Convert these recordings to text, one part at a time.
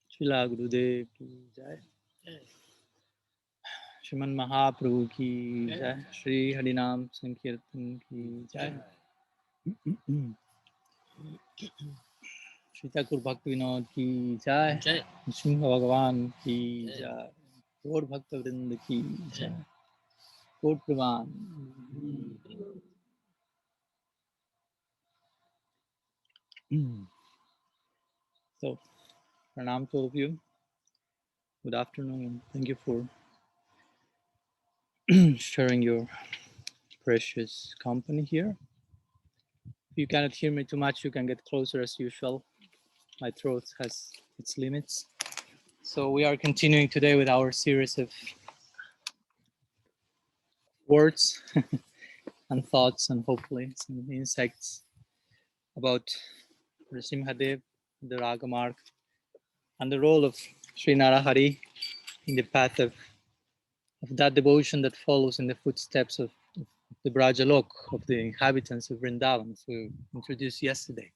Shila Gurudev ki jai. Shriman Mahaprabhu ki jai. Shri Harinam Sankirtan ki jai. Shri Thakur Bhaktivinoda ki jai. Narasingha Bhagavan ki jai. Gaur Bhakta Vrinda ki jai. Gaur Praman. So, pranam to all of you. Good afternoon, and thank you for sharing your precious company here. If you cannot hear me too much, you can get closer as usual. My throat has its limits. So we are continuing today with our series of words and thoughts and hopefully some insights about Narasimhadev, the Raga-marga, and the role of Sri Narahari in the path of that devotion that follows in the footsteps of the Brajalok, of the inhabitants of Vrindavan, as we introduced yesterday,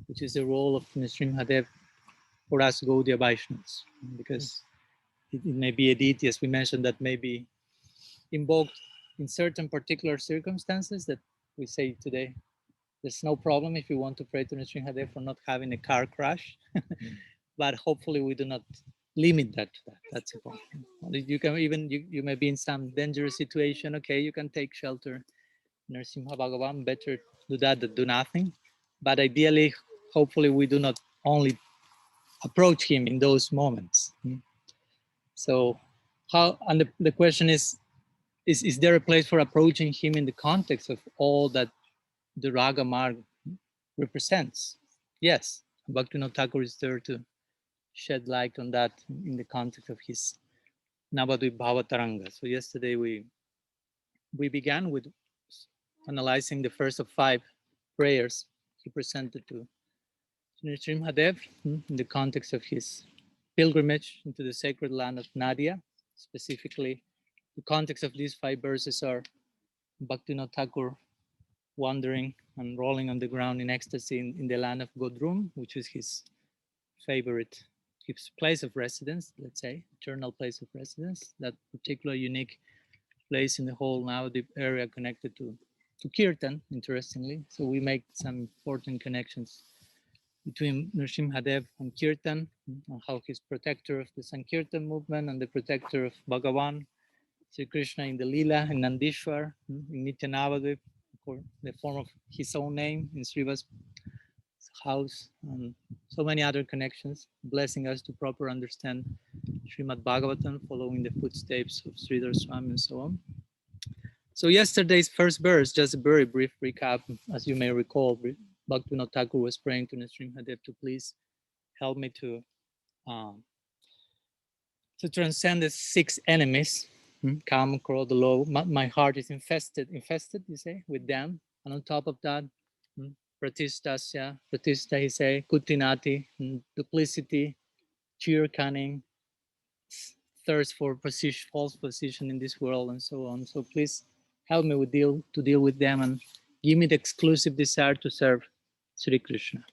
which is the role of Narasimhadev for us Gaudiya Vaishnavas, because it may be a deity, as we mentioned, that may be invoked in certain particular circumstances that we say today. There's no problem if you want to pray to Narasimhadev for not having a car crash, but hopefully we do not limit that to that. That's the point. You can even, you may be in some dangerous situation, okay, you can take shelter. Narasimha Bhagavan, better do that than do nothing. But ideally, hopefully we do not only approach him in those moments. So how, and the question is there a place for approaching him in the context of all that the Raga-marga represents? Yes, Bhaktivinoda Thakur is there to shed light on that in the context of his Navadvip Bhavataranga. So yesterday we began with analyzing the first of 5 prayers he presented to Nrsimhadev in the context of his pilgrimage into the sacred land of Nadia. Specifically, the context of these 5 verses are Bhaktivinoda Thakur wandering and rolling on the ground in ecstasy in the land of Godrum, which is his favorite, his place of residence, let's say, eternal place of residence, that particular unique place in the whole Navadvip area connected to Kirtan, interestingly. So we make some important connections between Nrsimhadev and Kirtan, and how he's protector of the Sankirtan movement and the protector of Bhagavan, Sri Krishna in the Lila, in Nandishwar, in Nitya Navadvip, the form of his own name in Sriva's house, and so many other connections, blessing us to proper understand Srimad Bhagavatam, following the footsteps of Sridhar Swami and so on. So yesterday's first verse, just a very brief recap, as you may recall, Bhaktivinoda Thakur was praying to Nrsimhadev to please help me to transcend the 6 enemies, Kama, Krodha, Lobha. My heart is infested, you say, with them. And on top of that, Pratistasya, Pratista, he say, Kutinati, duplicity, sheer cunning, thirst for position, false position in this world, and so on. So please help me with deal with them and give me the exclusive desire to serve Sri Krishna.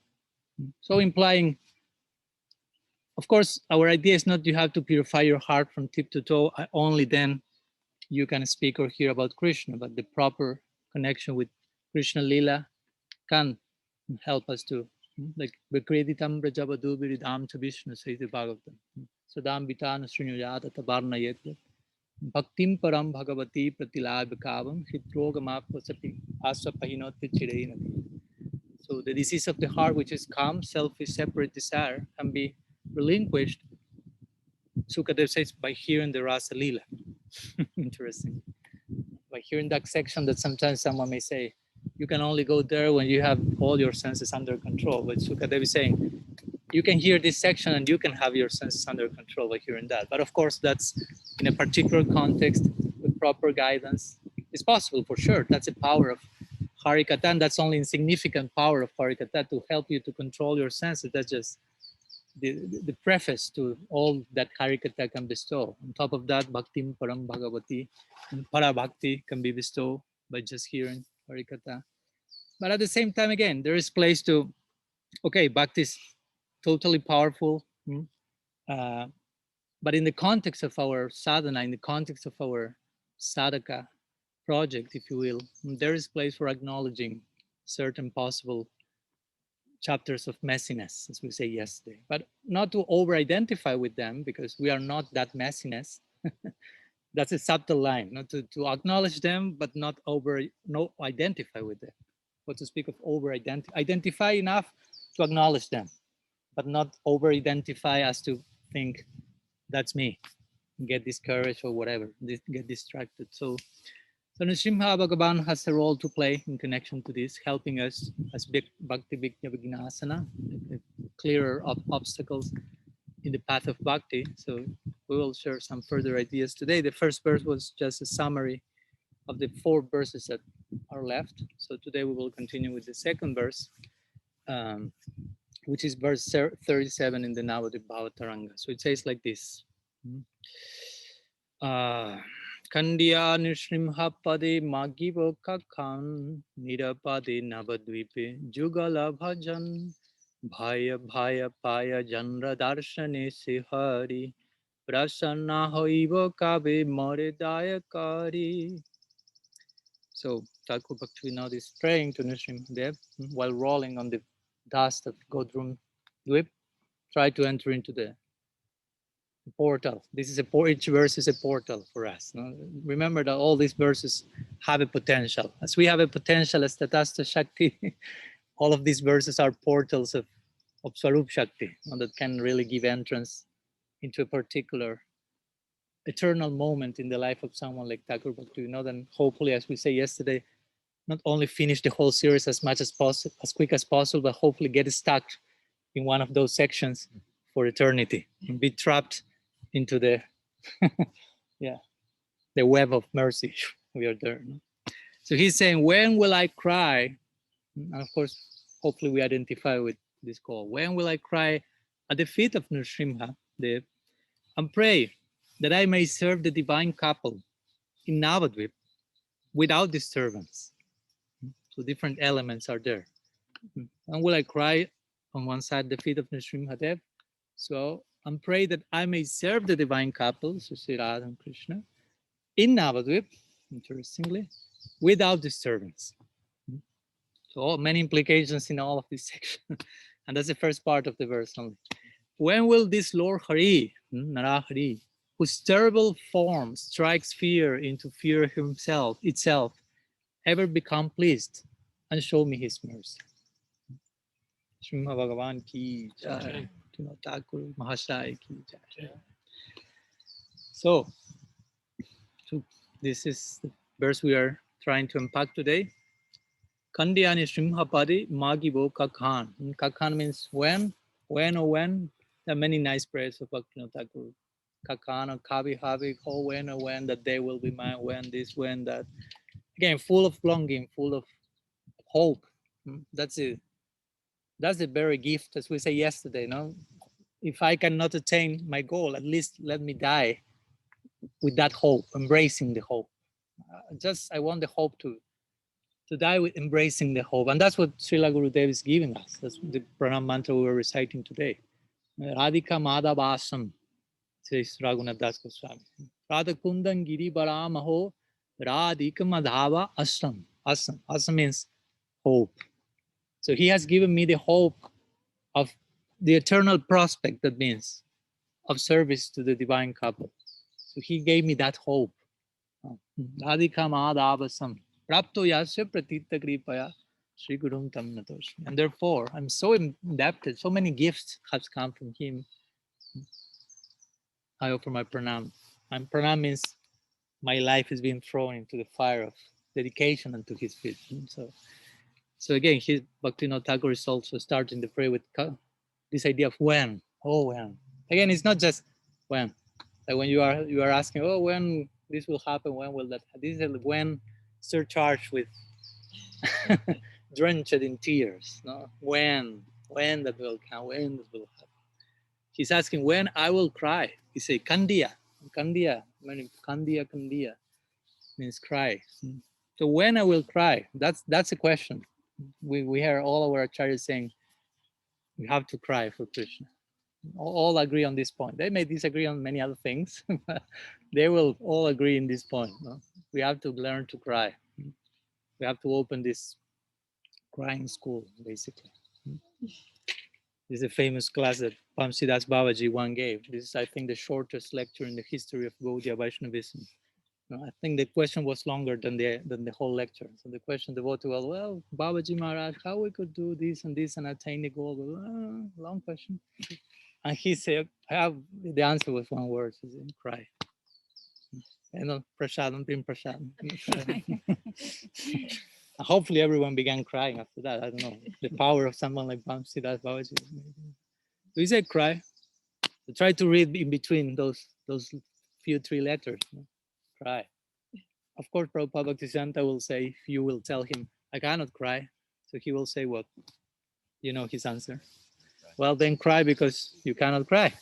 So implying, of course, our idea is not you have to purify your heart from tip to toe, only then you can speak or hear about Krishna, but the proper connection with Krishna Lila can help us to, like, Vikreditam Brajavadu Viridam to Vishnu, says the Bhagavatam. Sadam Vitana Srinyujata Tabarna Yekla. Bhaktim Param Bhagavati Pratilabhikavam Hitrogamapasapi Asapahinoti Chireinati. So the disease of the heart, which is calm, selfish, separate desire, can be relinquished, Sukadev says, by hearing the Rasa Lila. Interesting. By hearing that section that sometimes someone may say, you can only go there when you have all your senses under control. But Sukadev is saying, you can hear this section and you can have your senses under control by hearing that. But of course, that's in a particular context with proper guidance. It's possible for sure. That's the power of Harikatha, and that's only insignificant power of Harikatha to help you to control your senses. That's just the preface to all that Harikatha can bestow. On top of that, Bhaktim Param Bhagavati and Parabhakti can be bestowed by just hearing Harikatha. But at the same time, again, there is place to Okay, bhakti is totally powerful. But in the context of our sadhana, in the context of our sadhaka project, if you will, there is place for acknowledging certain possible chapters of messiness, as we say yesterday, but not to over-identify with them because we are not that messiness. That's a subtle line, not to acknowledge them, but not no identify with them. What to speak of identify enough to acknowledge them, but not over-identify as to think that's me, get discouraged or whatever, get distracted. So Nrsimha Bhagavan has a role to play in connection to this, helping us as Bhakti Vignasana, clearer obstacles in the path of bhakti. So we will share some further ideas today. The first verse was just a summary of the 4 verses that are left. So today we will continue with the second verse, which is verse 37 in the Navadip Bhavataranga. So it says like this. Kandya Nishrimha Pade Magivo Kakan Nirapade Navadvipe Jugala Bhajan Bhaya Bhaya Paya Janra Darshane Sihari Prasanna Hoivo Kabe Moredaya Kari. So Thakur Bhaktivinoda is praying to Nrsimhadev while rolling on the dust of Godrum Dvip, try to enter into the portal. This is each verse is a portal for us. No? Remember that all these verses have a potential. As we have a potential as Tatastha Shakti, all of these verses are portals of Swarup Shakti, that can really give entrance into a particular eternal moment in the life of someone like Thakur Bhaktivinoda. And hopefully, as we say yesterday, not only finish the whole series as much as possible, as quick as possible, but hopefully get stuck in one of those sections for eternity and be trapped into the the web of mercy. We are there. No? So he's saying, when will I cry? And of course, hopefully we identify with this call. When will I cry at the feet of Nrsimha Dev and pray that I may serve the divine couple in Navadvip without disturbance? So different elements are there. When will I cry on one side the feet of Nrsimha Dev? So and pray that I may serve the divine couple, so Sri Radha and Krishna, in Navadvip, interestingly, without disturbance. So many implications in all of this section. And that's the first part of the verse only. When will this Lord Hari, Narahari, whose terrible form strikes fear into fear himself, itself, ever become pleased and show me his mercy? Srimad Bhagavan ki jai, Thakur Mahashaya ki jai. So this is the verse we are trying to unpack today. Kandyani Shrimhapadi Magibo Kakhan. Kakhan means when. There are many nice prayers of Bhaktivinoda Thakur. Kakhan or Kavi Havi, oh when or when, that day will be mine, when this, when that. Again, full of longing, full of hope. That's the very gift, as we say yesterday, no? If I cannot attain my goal, at least let me die with that hope, embracing the hope. I want the hope to die with embracing the hope. And that's what Srila Gurudev is giving us. That's the pranam mantra we were reciting today. Radhika Madhavasam, says Raghunath Das Goswami. Radha Kundan Giri Baramaho, Radhika Madhava Asam. Asam means hope. So he has given me the hope of the eternal prospect, that means of service to the divine couple. So he gave me that hope. Radhika Madhavasam. Prapto yasya pratita kripaya Sri Gurum Tam Natoshmi. And therefore, I'm so indebted. So many gifts have come from him. I offer my pranam. And pranam means my life is being thrown into the fire of dedication unto his feet. So again, Bhaktivinoda Thakur is also starting the prayer with this idea of when. Oh, when. Again, it's not just when. Like when you are asking, oh, when this will happen, when will that happen? This is when surcharged with drenched in tears. No? When that will come, when that will happen. He's asking when I will cry. He say Kandiya, Kandiya means cry. So when I will cry, that's a question. We hear all our acharyas saying, We have to cry for Krishna. All agree on this point. They may disagree on many other things, but they will all agree in this point. No? We have to learn to cry. We have to open this crying school, basically. This is a famous class that Pamsidas Babaji one gave. This is, I think, the shortest lecture in the history of Gaudiya Vaishnavism. No, I think the question was longer than the whole lecture. So the question devoted was, well, Babaji Maharaj, how we could do this and attain the goal? Long question. And he said, the answer was one word, he said, cry. Prasadam, bring prasadam. Hopefully everyone began crying after that. I don't know. The power of someone like Bamsidas Babaji. So he said cry. So try to read in between those few three letters. Cry. Of course, Prabhupada Bhaktisiddhanta will say, if you will tell him, I cannot cry. So he will say what? You know his answer. Well, then cry because you cannot cry.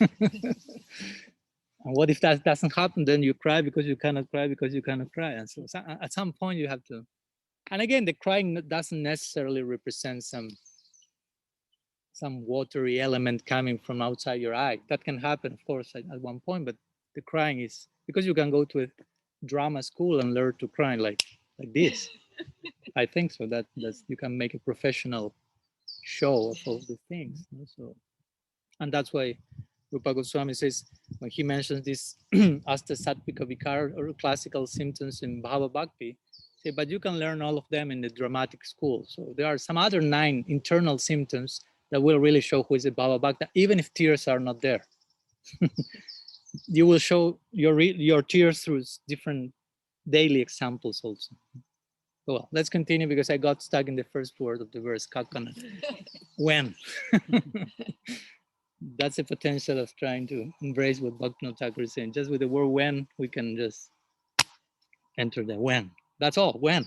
And what if that doesn't happen? Then you cry because you cannot cry because you cannot cry. And so at some point you have to. And again, the crying doesn't necessarily represent some watery element coming from outside your eye. That can happen, of course, at one point. But the crying is because you can go to a drama school and learn to cry like this. I think so. That's you can make a professional show of all the things. So, and that's why Rupa Goswami says, when he mentions this Asta Sattvika Vikar or classical symptoms in Bhava Bhakti, say, but you can learn all of them in the dramatic school. So there are some other 9 internal symptoms that will really show who is a Bhava Bhakta, even if tears are not there. You will show your tears through different daily examples also. Well, let's continue because I got stuck in the first word of the verse, kakana. When? That's the potential of trying to embrace what Bhaktivinoda Thakur is saying. Just with the word when, we can just enter the when. That's all, when.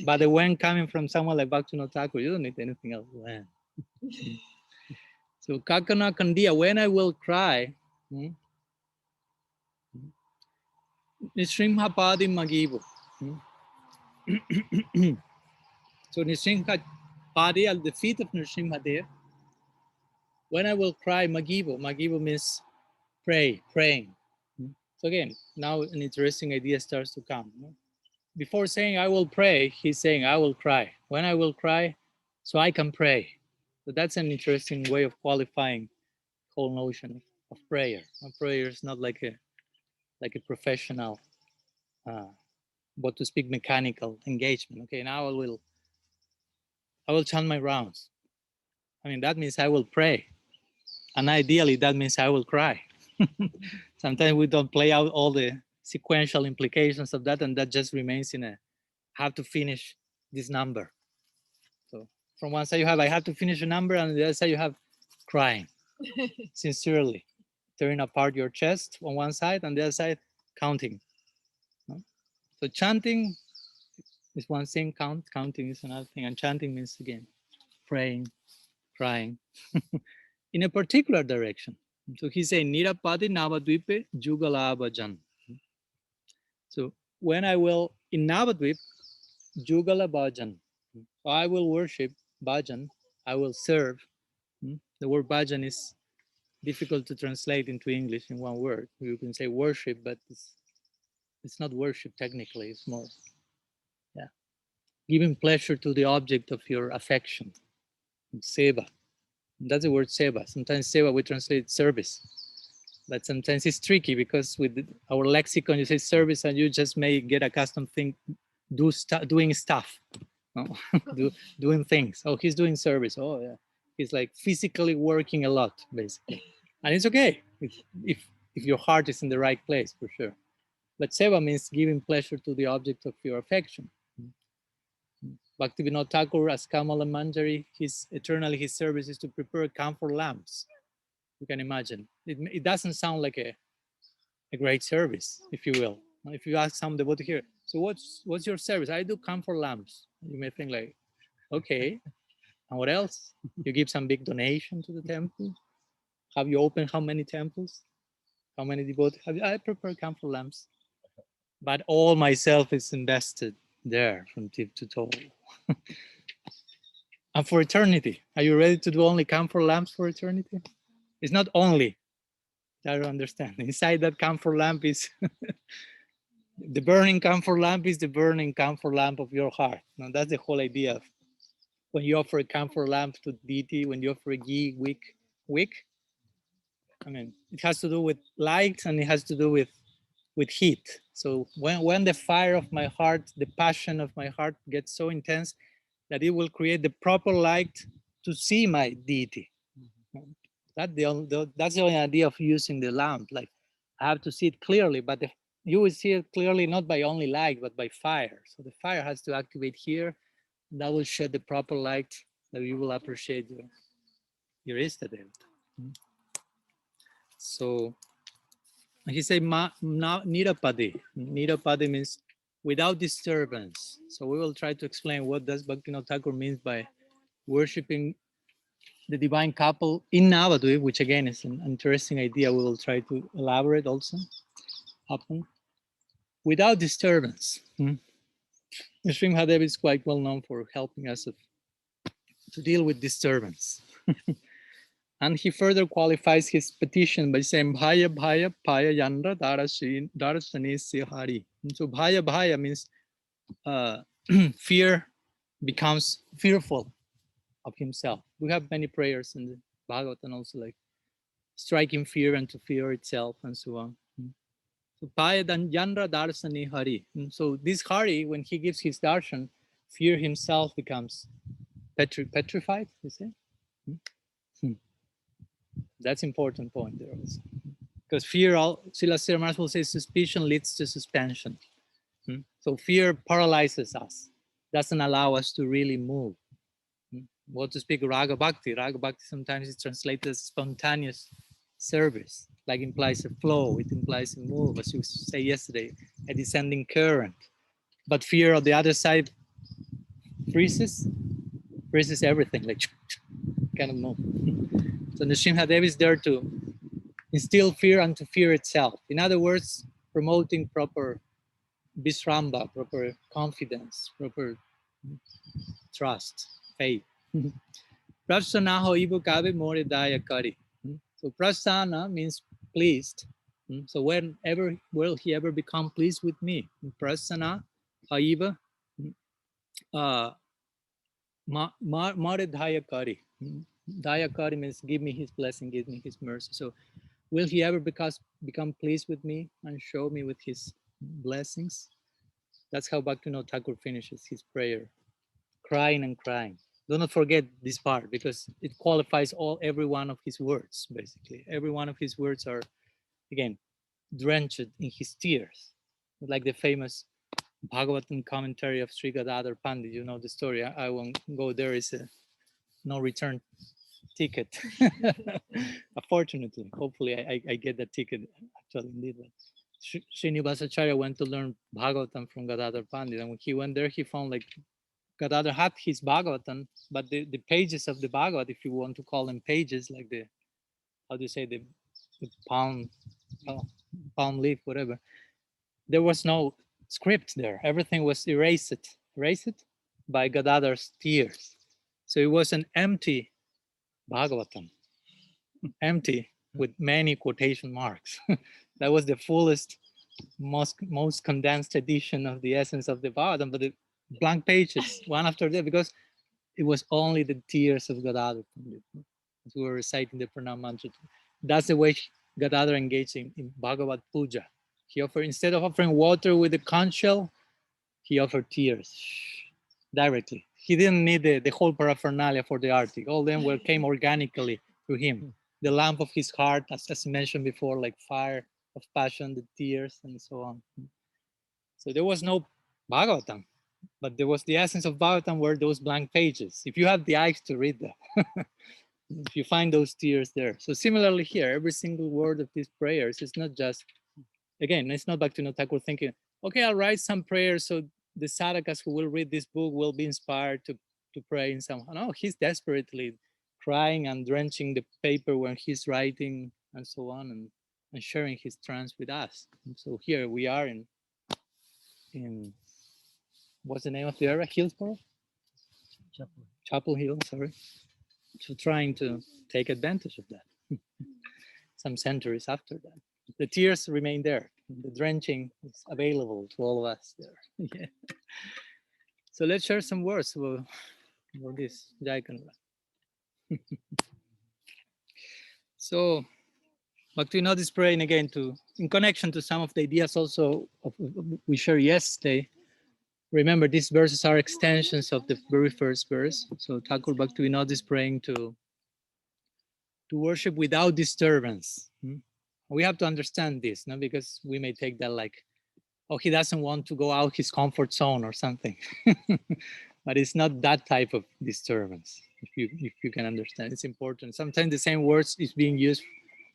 But the when coming from someone like Bhaktivinoda Thakur, you don't need anything else, when. So, kakana kandiya, when I will cry, Nisrimha Padi Magibo. So, Nisrimha Padi, at the feet of Nrsimha Dev, when I will cry, Magibo. Magibo means praying. So again, now an interesting idea starts to come. Before saying I will pray, he's saying I will cry. When I will cry, so I can pray. So that's an interesting way of qualifying the whole notion of prayer. Prayer is not like a professional, but to speak mechanical engagement. Okay, now I will chant my rounds. I mean, that means I will pray. And ideally, that means I will cry. Sometimes we don't play out all the sequential implications of that, and that just remains in a have to finish this number. So from one side you have I have to finish a number, and the other side you have crying sincerely, tearing apart your chest on one side, and the other side counting. So chanting is one thing, counting is another thing, and chanting means again praying, crying in a particular direction. So he's saying Nirapadi Navadvipe Jugala Bhajan. So when I will in Navadvip Jugala Bhajan, so I will worship Bhajan, I will serve. The word bhajan is difficult to translate into English in one word. You can say worship, but it's not worship technically. It's more, giving pleasure to the object of your affection. Seva. That's the word seva. Sometimes seva we translate service, but sometimes it's tricky because with our lexicon you say service and you just may get accustomed doing stuff, doing things. Oh, he's doing service. Oh yeah, he's like physically working a lot basically, and it's okay if your heart is in the right place for sure. But seva means giving pleasure to the object of your affection. Bhaktivinoda Thakur, as Kamala Manjari, his service is to prepare camphor lamps. You can imagine. It doesn't sound like a great service, if you will. If you ask some devotee here, so what's your service? I do camphor lamps. You may think like, okay, and what else? You give some big donation to the temple? Have you opened how many temples? How many devotees? I prepare camphor lamps, but all myself is invested there from tip to toe. and for eternity. Are you ready to do only camphor lamps for eternity? It's not only. I don't understand. Inside that camphor lamp is the burning camphor lamp is the burning camphor lamp of your heart. Now that's the whole idea of when you offer a camphor lamp to deity, when you offer a ghee wick. I mean, it has to do with light and it has to do with heat. So when the fire of my heart, the passion of my heart gets so intense that it will create the proper light to see my deity. That's the only idea of using the lamp. Like I have to see it clearly, but you will see it clearly not by only light, but by fire. So the fire has to activate here. And that will shed the proper light that you will appreciate your Istadev. So he said, Nirapadi. Nirapadi means without disturbance. So we will try to explain what does Bhaktivinoda Thakur means by worshiping the divine couple in Navadvip, which again is an interesting idea. We will try to elaborate also upon. Without disturbance. Sri Mahadev is quite well known for helping us to deal with disturbance. And he further qualifies his petition by saying, Bhaya Bhaya Paya Yandra Darasani Sihari. So Bhaya Bhaya means fear becomes fearful of himself. We have many prayers in the Bhagavatam also, like striking fear into fear itself and so on. So Paya Yandra Darasani Hari. So this Hari, when he gives his darshan, fear himself becomes petrified, you say? That's important point there also. Because fear, Srila Sri Maharaj will say, suspicion leads to suspension. So fear paralyzes us, doesn't allow us to really move. What to speak Raga Bhakti? Raga Bhakti sometimes is translated as spontaneous service, like implies a flow, it implies a move, as you say yesterday, a descending current. But fear on the other side freezes everything, like kind of move. So Nrsimhadev is there to instill fear unto fear itself. In other words, promoting proper visramba, proper confidence, proper trust, faith. Prasanaho ibu kabe more daya kari. So prasana means pleased. So whenever will he ever become pleased with me? Prasana haiva more daya kari. Daya kari means give me his blessing, give me his mercy. So will he ever become pleased with me and show me with his blessings? That's how Bhaktivinoda Thakur finishes his prayer, crying and crying. Do not forget this part because it qualifies every one of his words, basically. Every one of his words are, again, drenched in his tears. Like the famous Bhagavatam commentary of Sri Gadadhar Pandit. You know the story. I won't go there. It's a no return ticket. Unfortunately, hopefully I get that ticket actually indeed. Srinivasacharya went to learn Bhagavatam from Gadadhar Pandit, and when he went there, he found like Gadadhar had his Bhagavatam, but the pages of the Bhagavat, if you want to call them pages, like the, how do you say, the palm leaf, whatever, there was no script there. Everything was erased by Gadadhar's tears. So it was an empty Bhagavatam, empty with many quotation marks. That was the fullest, most condensed edition of the essence of the Bhagavatam, but the blank pages, one after the other, because it was only the tears of Gadadhar as we were reciting the Pranam Mantra. That's the way Gadadhar engaged in Bhagavad Puja. He offered, instead of offering water with the conch shell, he offered tears directly. He didn't need the whole paraphernalia for the arti. All them came organically to him. The lamp of his heart, as mentioned before, like fire of passion, the tears, and so on. So there was no Bhagavatam, but there was the essence of Bhagavatam were those blank pages. If you have the eyes to read them, if you find those tears there. So similarly here, every single word of these prayers is not just, again, it's not Bhaktivinoda Thakur thinking, okay, I'll write some prayers so the sadhakas who will read this book will be inspired to pray in some. No, he's desperately crying and drenching the paper when he's writing and so on, and sharing his trance with us. And so here we are in what's the name of the area? Hillsborough? Chapel Hill, sorry, to trying to take advantage of that. Some centuries after that, the tears remain there. The drenching is available to all of us there. Yeah. So let's share some words about this Jaikanra. So Bhaktivinoda is praying again to, in connection to some of the ideas also we shared yesterday. Remember, these verses are extensions of the very first verse. So Thakur Bhaktivinoda is praying to worship without disturbance. We have to understand this, no? Because we may take that like, oh, he doesn't want to go out his comfort zone or something. But it's not that type of disturbance. If you can understand, it's important. Sometimes the same words is being used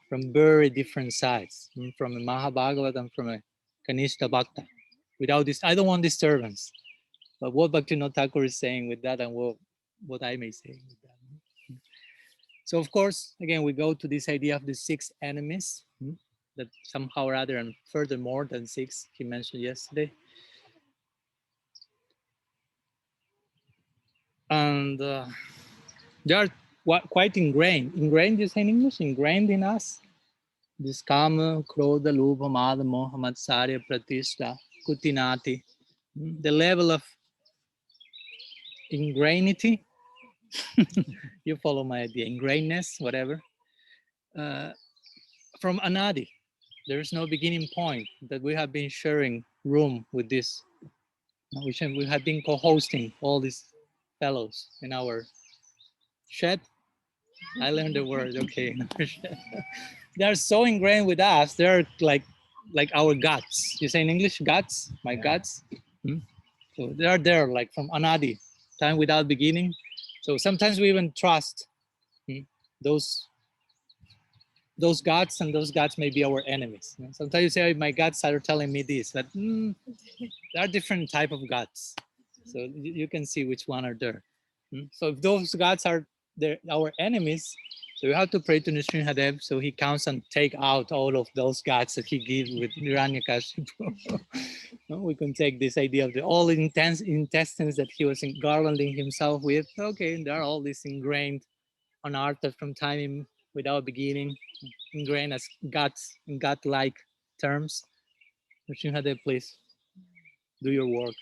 from very different sides, from a Mahabhagavad and from a Kanishta Bhakta. Without this, I don't want disturbance. But what Bhaktivinoda Thakur is saying with that, and what I may say with that. So of course, again, we go to this idea of the 6 enemies that somehow or other, and furthermore than 6, he mentioned yesterday. And they are quite ingrained. Ingrained, you say in English? Ingrained in us. This kama, krodha, lubha, mada, moha, matsarya, pratishta, kutinati. The level of ingrainity. You follow my idea. Ingrainedness, whatever. From anadi. There is no beginning point that we have been sharing room with this. We have been co-hosting all these fellows in our shed. I learned the word, okay. They are so ingrained with us. They're like our guts. You say in English, guts? My guts? So they are there like from anadi, time without beginning. So sometimes we even trust those guts, and those guts may be our enemies. Sometimes you say, my guts are telling me this, but there are different type of guts. So you can see which one are there. So if those guts are our enemies, so we have to pray to Nrsimhadev so he counts and take out all of those guts that he gives with Hiranyakashipu. We can take this idea of all the intense intestines that he was garlanding himself with. Okay, there are all these ingrained anartha from time without beginning, ingrained as guts in gut-like terms. Nrsimhadev, please do your work.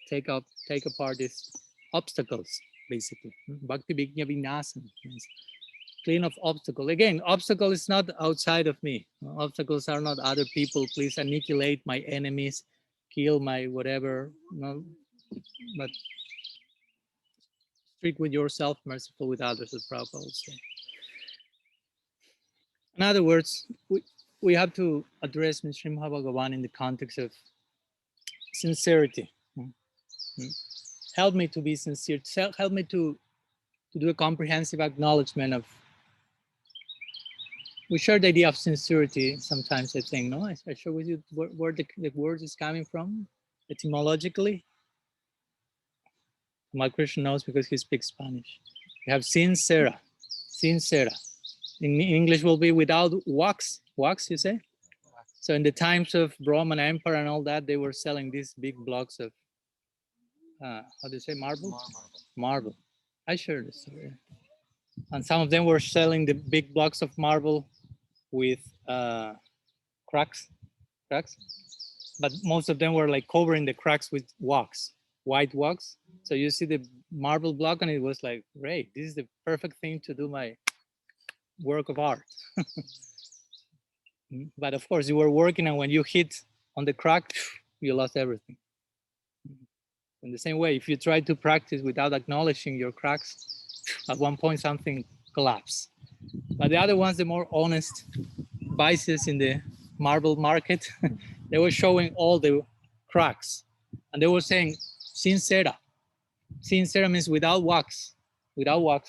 Take apart these obstacles, basically. Bhakti Vigna Vinasana means clean of obstacle. Again, obstacle is not outside of me. Obstacles are not other people. Please annihilate my enemies, kill my whatever. No, but strict with yourself, merciful with others, as Prabhupada would say. In other words, we have to address Srimad Bhagavan in the context of sincerity. Help me to be sincere. Help me to do a comprehensive acknowledgement of. We share the idea of sincerity sometimes. I think, no, I share with you where the word is coming from, etymologically. My Christian knows because he speaks Spanish. We have sincera. In English will be without wax. Wax, you say? So in the times of Roman Empire and all that, they were selling these big blocks of, how do you say, marble? Marble. I shared this story. And some of them were selling the big blocks of marble with cracks, but most of them were like covering the cracks with wax, white wax. So you see the marble block, and it was like, great, this is the perfect thing to do my work of art. But of course, you were working, and when you hit on the crack, you lost everything. In the same way, if you try to practice without acknowledging your cracks, at one point something collapses. But the other ones, the more honest vices in the marble market, they were showing all the cracks, and they were saying sincera. Sincera means without wax.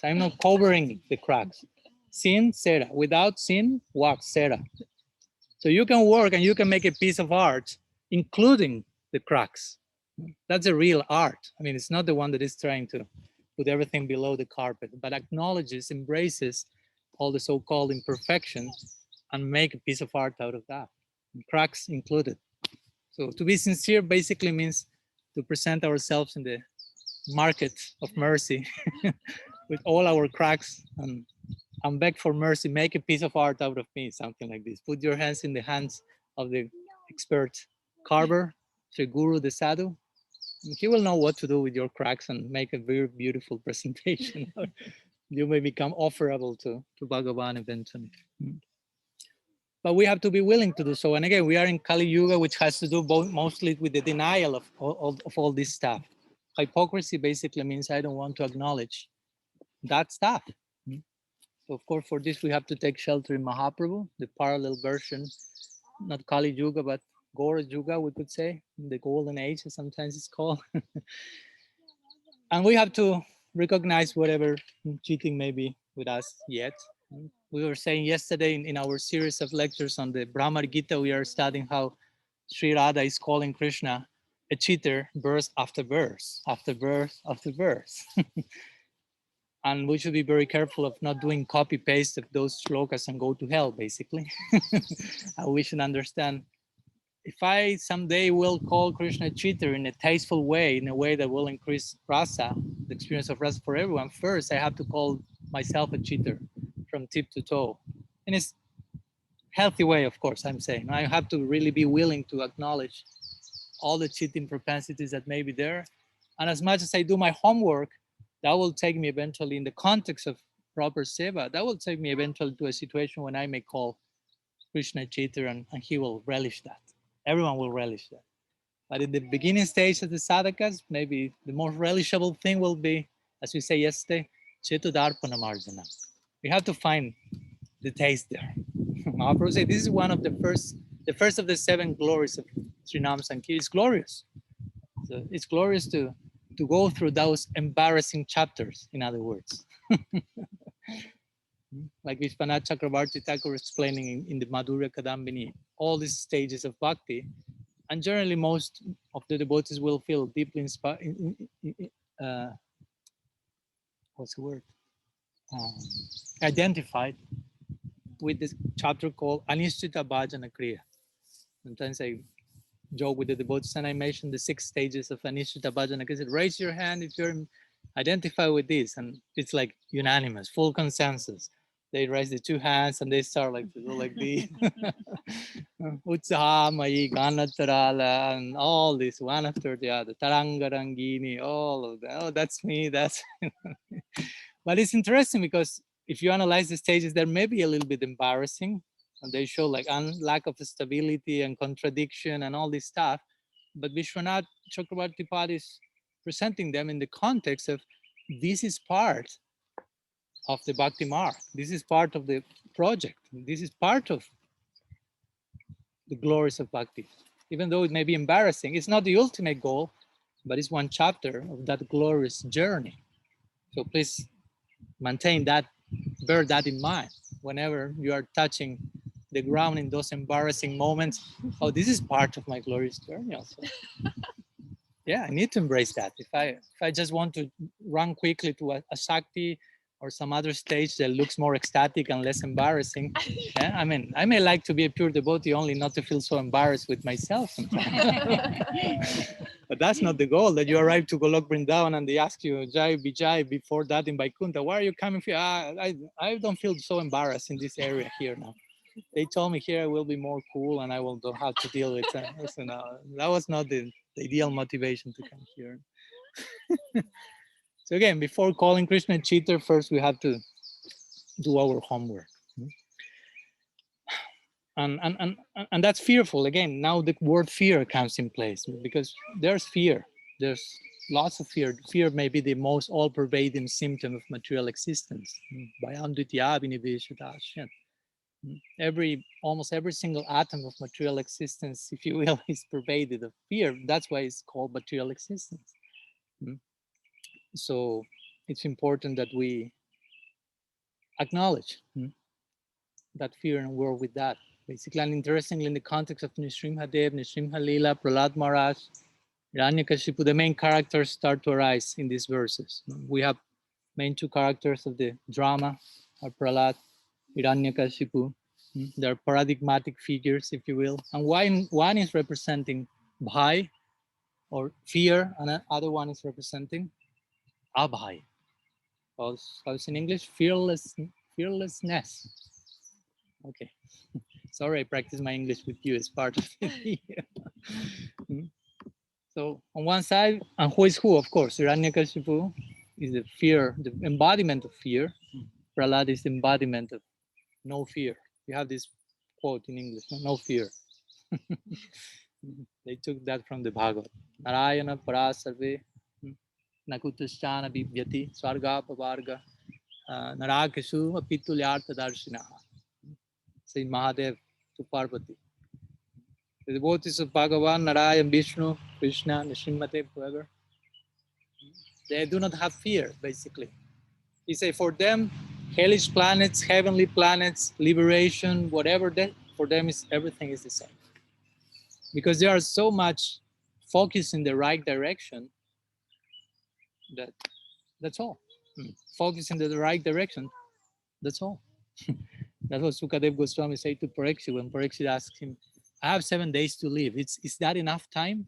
I'm not covering the cracks. Sincera, without sin, wax, cera. So you can work and you can make a piece of art, including the cracks. That's a real art. I mean, it's not the one that is trying to put everything below the carpet, but acknowledges, embraces all the so-called imperfections and make a piece of art out of that, cracks included. So to be sincere basically means to present ourselves in the market of mercy with all our cracks and beg for mercy. Make a piece of art out of me, something like this. Put your hands in the hands of the expert carver, Sri Guru, the sadhu. He will know what to do with your cracks and make a very beautiful presentation. You may become offerable to Bhagavan eventually. But we have to be willing to do so. And again, we are in Kali Yuga, which has to do mostly with the denial of all this stuff. Hypocrisy basically means I don't want to acknowledge that stuff. So of course, for this, we have to take shelter in Mahaprabhu, the parallel version, not Kali Yuga, but Gora Yuga, we could say, the golden age, as sometimes it's called. And we have to recognize whatever cheating may be with us yet. We were saying yesterday in our series of lectures on the Brahma Gita, we are studying how Sri Radha is calling Krishna a cheater verse after verse, after verse, after verse. And we should be very careful of not doing copy paste of those shlokas and go to hell, basically. And we should understand, if I someday will call Krishna a cheater in a tasteful way, in a way that will increase rasa, the experience of rasa for everyone, first I have to call myself a cheater from tip to toe. In a healthy way, of course, I'm saying. I have to really be willing to acknowledge all the cheating propensities that may be there. And as much as I do my homework, that will take me eventually, in the context of proper seva, that will take me eventually to a situation when I may call Krishna a cheater, and he will relish that. Everyone will relish that. But in the beginning stage of the sadhakas, maybe the most relishable thing will be, as we say yesterday, Chetudarpana Marjana. We have to find the taste there. Mahaprabhu said this is one of the first of the 7 glories of Srinam Sankirtan. It's glorious. So it's glorious to go through those embarrassing chapters, in other words. Like Vishwanath Chakravarti Thakur explaining in the Madhurya Kadambini, all these stages of bhakti. And generally, most of the devotees will feel deeply inspired. What's the word? Identified with this chapter called Anishtita Bhajana Kriya. Sometimes I joke with the devotees and I mention the 6 stages of Anishtita Bhajana Kriya. I said, raise your hand if you're identified with this. And it's like unanimous, full consensus. They raise the 2 hands and they start like to do like this. Utsaha Mayi, Ganatarala, and all this one after the other. Tarangarangini, all of that. Oh, that's me. That's. But it's interesting because if you analyze the stages, they may be a little bit embarrassing. And they show like lack of stability and contradiction and all this stuff. But Vishwanath Chakravarti Pad is presenting them in the context of this is part of the Bhakti Mark. This is part of the project. This is part of the glories of Bhakti. Even though it may be embarrassing, it's not the ultimate goal, but it's one chapter of that glorious journey. So please maintain that, bear that in mind whenever you are touching the ground in those embarrassing moments. Oh, this is part of my glorious journey also. Yeah, I need to embrace that. If I just want to run quickly to a Shakti or some other stage that looks more ecstatic and less embarrassing, yeah, I mean, I may like to be a pure devotee only not to feel so embarrassed with myself sometimes. But that's not the goal, that you arrive to Golok Vrindavan and they ask you, Jai Vijay, before that in Vaikuntha, why are you coming here? I don't feel so embarrassed in this area here now. They told me here I will be more cool and I will don't have to deal with it. So no, that was not the ideal motivation to come here. So again, before calling Krishna a cheater, first we have to do our homework. And that's fearful. Again, now the word fear comes in place because there's fear. There's lots of fear. Fear may be the most all-pervading symptom of material existence. Almost every single atom of material existence, if you will, is pervaded of fear. That's why it's called material existence. So it's important that we acknowledge that fear and work with that. Basically, and interestingly, in the context of Nrsimhadev, Nrsimha Leela, Prahlad Maharaj, Hiranyakashipu, the main characters start to arise in these verses. We have main 2 characters of the drama are Prahlad, Hiranyakashipu. They're paradigmatic figures, if you will. And one is representing bhai, or fear, and the other one is representing abhay. How's in English? Fearlessness. Okay. Sorry, I practice my English with you as part of it. So on one side, and who is who? Of course, Hiranyakashipu is the fear, the embodiment of fear. Prahlad is the embodiment of no fear. You have this quote in English, no fear. They took that from the Bhagavad. Narayana parasarve nakutushchana bibhyati swarga pavarga narakashu apitulyartha darshinaha. Saint Mahadev to Parvati. The devotees of Bhagavan, Narayan, Vishnu, Krishna, Nrsimhate, whoever, they do not have fear, basically. He say for them, hellish planets, heavenly planets, liberation, whatever that for them is, everything is the same. Because they are so much focused in the right direction that that's all. Focus in the right direction, that's all. That's what Sukadev Goswami said to Parikshit when Parikshit asked him, I have 7 days to live. Is that enough time?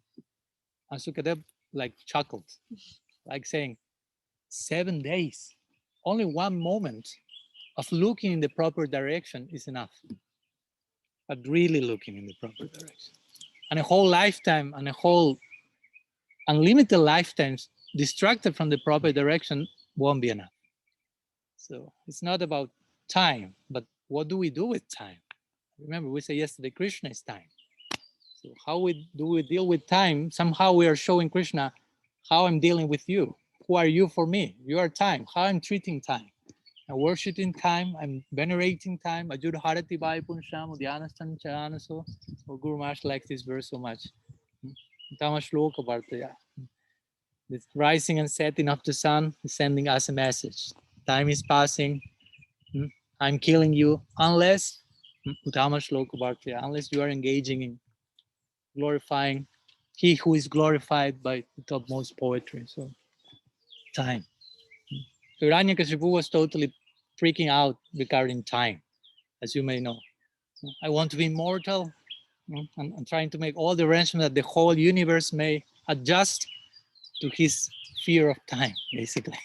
And Sukadev like chuckled, like saying, 7 days, only one moment of looking in the proper direction is enough. But really looking in the proper direction. And a whole lifetime and a whole unlimited lifetimes distracted from the proper direction won't be enough. So it's not about time, but what do we do with time? Remember, we said yesterday, Krishna is time. So how do we deal with time? Somehow we are showing Krishna how I'm dealing with you. Who are you for me? You are time. How I'm treating time. I'm worshiping time. I'm venerating time. Ajud Harati Bhai Punsham, Udyanastan Chanaso. Or Guru Maharaj likes this verse so much. Tamashloka Bhartaya. The rising and setting of the sun is sending us a message. Time is passing. I'm killing you unless unless you are engaging in glorifying he who is glorified by the topmost poetry. So time. So Hiranyakashipu was totally freaking out regarding time, as you may know. I want to be immortal. I'm trying to make all the arrangements that the whole universe may adjust to his fear of time, basically.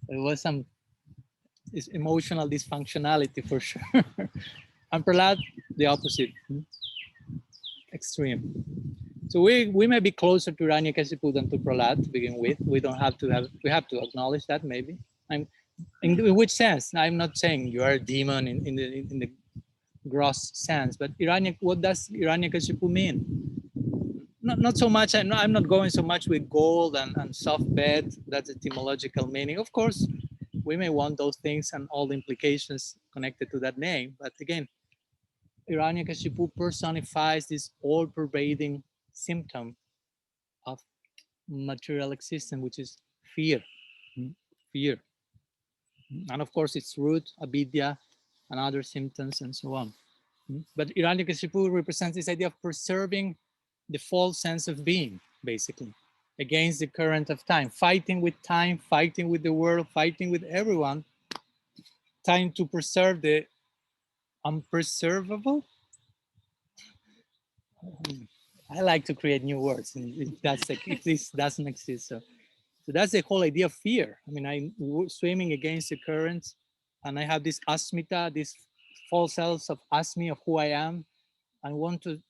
There was some emotional dysfunctionality for sure. And Prahlad, the opposite, extreme. So we may be closer to Hiranyakashipu than to Prahlad to begin with. We have to acknowledge that maybe. In which sense? I'm not saying you are a demon in the gross sense, but what does Hiranyakashipu mean? Not so much. I'm not going so much with gold and soft bed. That's etymological meaning. Of course, we may want those things and all the implications connected to that name. But again, Hiranyakashipu personifies this all-pervading symptom of material existence, which is fear. Fear. And of course, its root, avidya, and other symptoms, and so on. But Hiranyakashipu represents this idea of preserving the false sense of being, basically, against the current of time, fighting with time, fighting with the world, fighting with everyone, trying to preserve the unpreservable. I like to create new words, and if this doesn't exist. So that's the whole idea of fear. I mean, I'm swimming against the current, and I have this asmita, this false self of asmi of who I am. I want to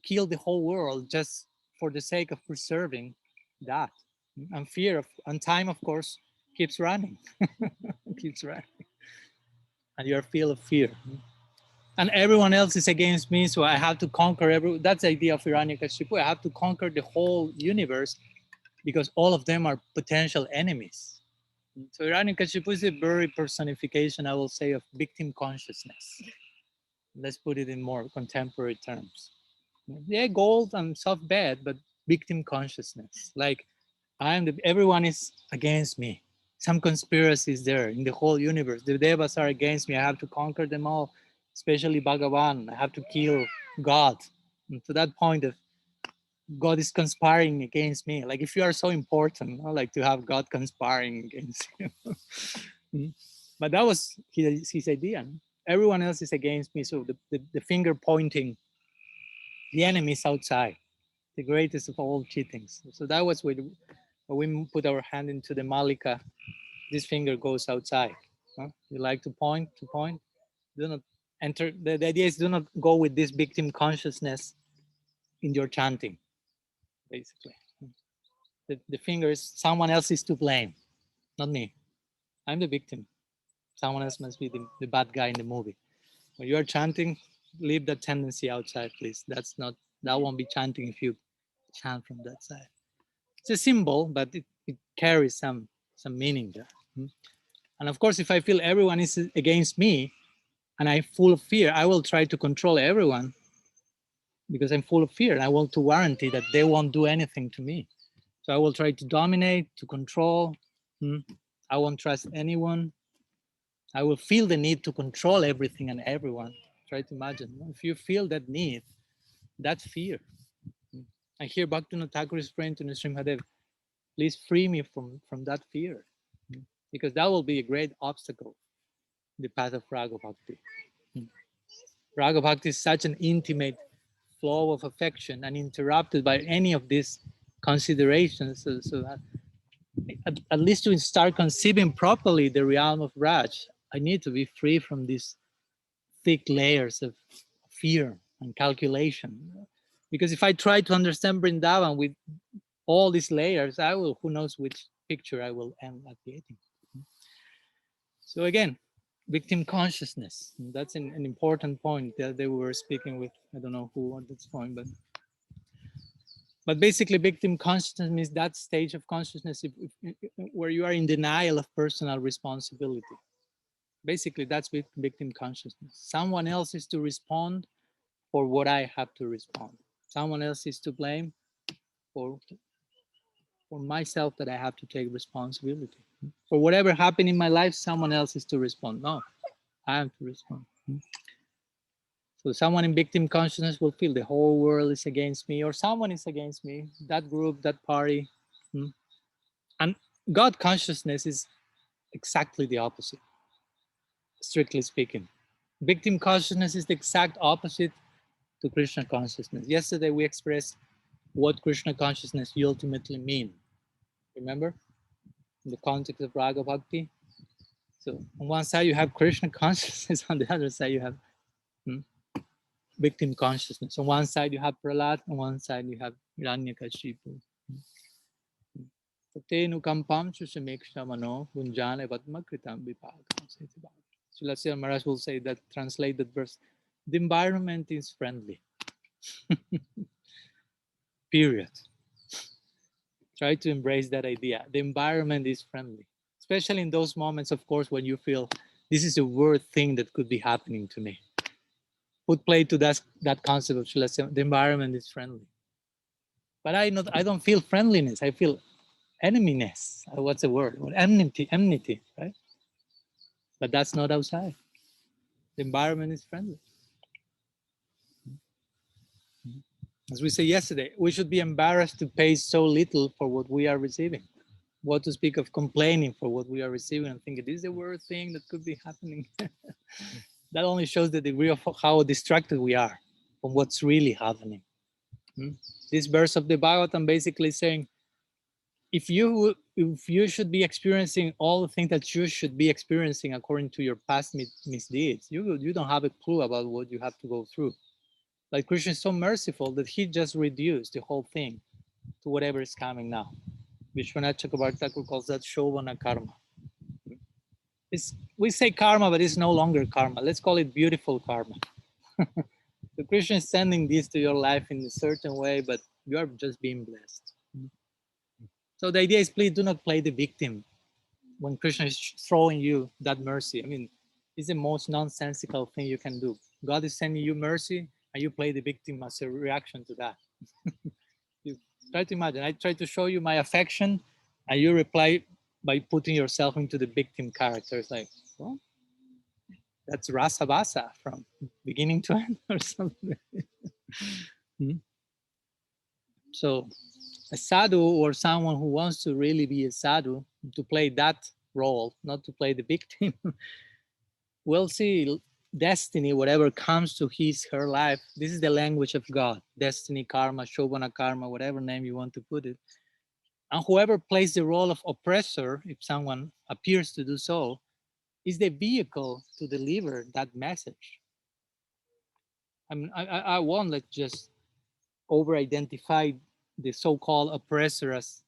kill the whole world just for the sake of preserving that. And fear and time, of course, keeps running, keeps running, and you're filled of fear. And everyone else is against me, so I have to conquer everyone. That's the idea of Hiranyakashipu. I have to conquer the whole universe because all of them are potential enemies. So Hiranyakashipu is a very personification, I will say, of victim consciousness. Let's put it in more contemporary terms. Yeah, gold and soft bed, but victim consciousness. Like everyone is against me. Some conspiracy is there in the whole universe. The devas are against me. I have to conquer them all, especially Bhagavan. I have to kill God. And to that point of God is conspiring against me. Like if you are so important, I like to have God conspiring against you. But that was his idea. Everyone else is against me. So the finger pointing, the enemy is outside, the greatest of all cheatings. So that was When we put our hand into the malika, this finger goes outside. You like to point, do not enter. The idea is do not go with this victim consciousness in your chanting, basically. The finger is someone else is to blame, not me. I'm the victim. Someone else must be the bad guy in the movie. When you are chanting, leave that tendency outside, please. That won't be chanting if you chant from that side. It's a symbol, but it carries some meaning there. And of course, if I feel everyone is against me and I'm full of fear, I will try to control everyone because I'm full of fear and I want to guarantee that they won't do anything to me. So I will try to dominate, to control. I won't trust anyone. I will feel the need to control everything and everyone. Try to imagine. If you feel that need, that's fear. I hear Bhaktivinoda Thakura is praying to Narasingha, please free me from that fear. Because that will be a great obstacle in the path of Raga Bhakti. Raga Bhakti is such an intimate flow of affection, uninterrupted by any of these considerations. So that at least to start conceiving properly the realm of Raj, I need to be free from these thick layers of fear and calculation. Because if I try to understand Vrindavan with all these layers, who knows which picture I will end up getting. So again, victim consciousness. That's an important point that they were speaking with. I don't know who at this point, but basically victim consciousness means that stage of consciousness where you are in denial of personal responsibility. Basically, that's victim consciousness. Someone else is to respond for what I have to respond. Someone else is to blame for myself that I have to take responsibility. For whatever happened in my life, someone else is to respond. No, I have to respond. So someone in victim consciousness will feel the whole world is against me or someone is against me, that group, that party. And God consciousness is exactly the opposite, strictly speaking. Victim consciousness is the exact opposite to Krishna consciousness. Yesterday we expressed what Krishna consciousness ultimately mean. Remember? In the context of Raga Bhakti. So on one side you have Krishna consciousness, on the other side you have victim consciousness. On one side you have Prahlad, on one side you have Hiranyakashipu. Tatenukampam Sushamekshamano Gunjane Vatmakritam Vipagam. Srila Maharaj will say that, translate that verse. The environment is friendly. Period. Try to embrace that idea. The environment is friendly. Especially in those moments, of course, when you feel this is a worst thing that could be happening to me. Put play to that concept of Srila. The environment is friendly. But I don't feel friendliness. I feel eneminess. What's the word? Enmity, right? But that's not outside. The environment is friendly. As we said yesterday, we should be embarrassed to pay so little for what we are receiving. What to speak of complaining for what we are receiving and thinking this is the worst thing that could be happening. That only shows the degree of how distracted we are from what's really happening. This verse of the Bhagavatam basically saying, if you should be experiencing all the things that you should be experiencing according to your past misdeeds, you don't have a clue about what you have to go through. Like Krishna is so merciful that he just reduced the whole thing to whatever is coming now. Vishwanath Chakrabarti Thakur calls that Shovana karma. We say karma, but it's no longer karma. Let's call it beautiful karma. So Krishna is sending this to your life in a certain way, but you are just being blessed. So the idea is, please do not play the victim when Krishna is throwing you that mercy. I mean, it's the most nonsensical thing you can do. God is sending you mercy, and you play the victim as a reaction to that. You try to imagine. I try to show you my affection, and you reply by putting yourself into the victim character. It's like, well, that's rasa basa from beginning to end or something. So a sadhu or someone who wants to really be a sadhu, to play that role, not to play the victim, will see destiny, whatever comes to her life. This is the language of God. Destiny, karma, shobhana karma, whatever name you want to put it. And whoever plays the role of oppressor, if someone appears to do so, is the vehicle to deliver that message. I mean, I won't like just over-identify the so-called oppressor as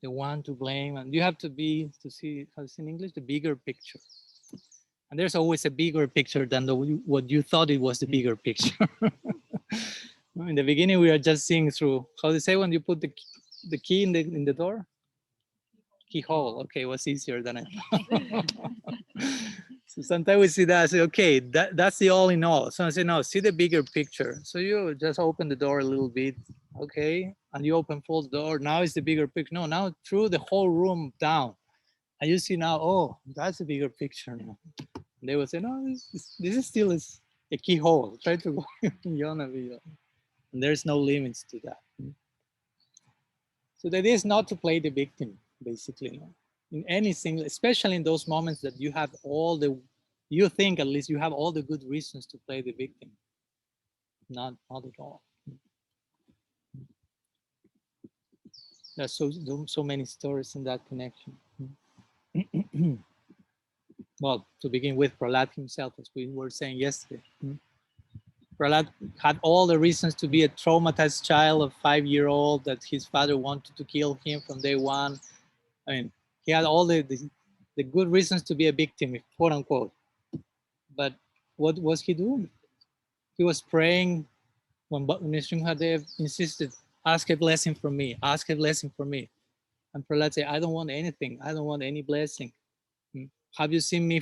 the one to blame, and you have to be to see how it's in English, the bigger picture. And there's always a bigger picture than what you thought it was the bigger picture. In the beginning, we are just seeing through, how do you say when you put the key in the door? Keyhole. Okay, it was easier than I thought. So sometimes we see that, I say, okay, that's the all in all. So I say, no, see the bigger picture. So you just open the door a little bit, okay, and you open full door. Now it's the bigger picture. No, now through the whole room down. And you see now, oh, that's a bigger picture now. And they will say, no, this is still a keyhole. Try to go beyond a bit. And there's no limits to that. So the idea is not to play the victim, basically. In any single, especially in those moments that you have you think at least you have all the good reasons to play the victim. Not at all. There's so many stories in that connection. Well, to begin with, Prahlad himself, as we were saying yesterday. Prahlad had all the reasons to be a traumatized child of 5-year-old, that his father wanted to kill him from day one. I mean, he had all the good reasons to be a victim, quote unquote. But what was he doing? He was praying when Narasingha insisted, ask a blessing from me, ask a blessing from me. And Prahlad said, I don't want anything. I don't want any blessing. Have you seen me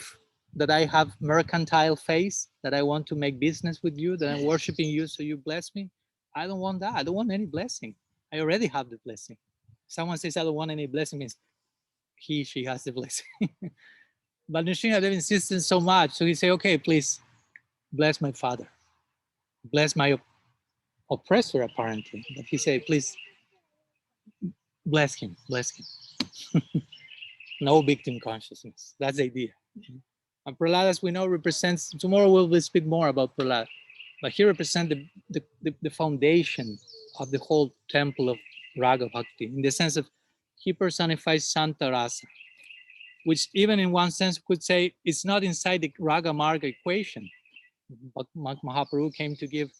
that I have mercantile face, that I want to make business with you, that I'm worshiping you so you bless me? I don't want that. I don't want any blessing. I already have the blessing. Someone says I don't want any blessing means she has the blessing. But Narasingha insisted so much. So he said, okay, please bless my father. Bless my oppressor, apparently. But he said, please bless him, bless him. No victim consciousness. That's the idea. And Prahlad, as we know, represents, tomorrow we'll speak more about Prahlad, but he represents the foundation of the whole temple of Raga Bhakti, in the sense of he personifies Santa Rasa, which even in one sense could say it's not inside the Raga-marga equation. But Mahaprabhu came to give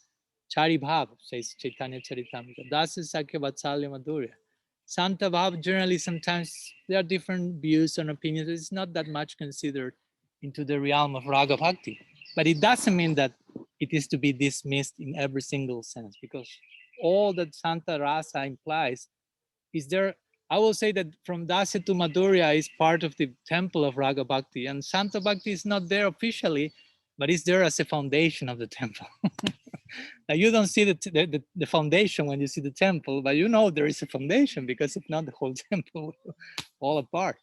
Chari Bhav, says Chaitanya Charitamrita. That's Sakya Vatsalya Madhurya. Santa Bhav, generally, sometimes there are different views and opinions. It's not that much considered into the realm of Raga Bhakti. But it doesn't mean that it is to be dismissed in every single sense, because all that Santa Rasa implies is there. I will say that from Dasya to Madhurya is part of the temple of Raga Bhakti, and Santa Bhakti is not there officially, but it's there as a foundation of the temple. Now you don't see the foundation when you see the temple, but you know there is a foundation, because if not, the whole temple will fall apart.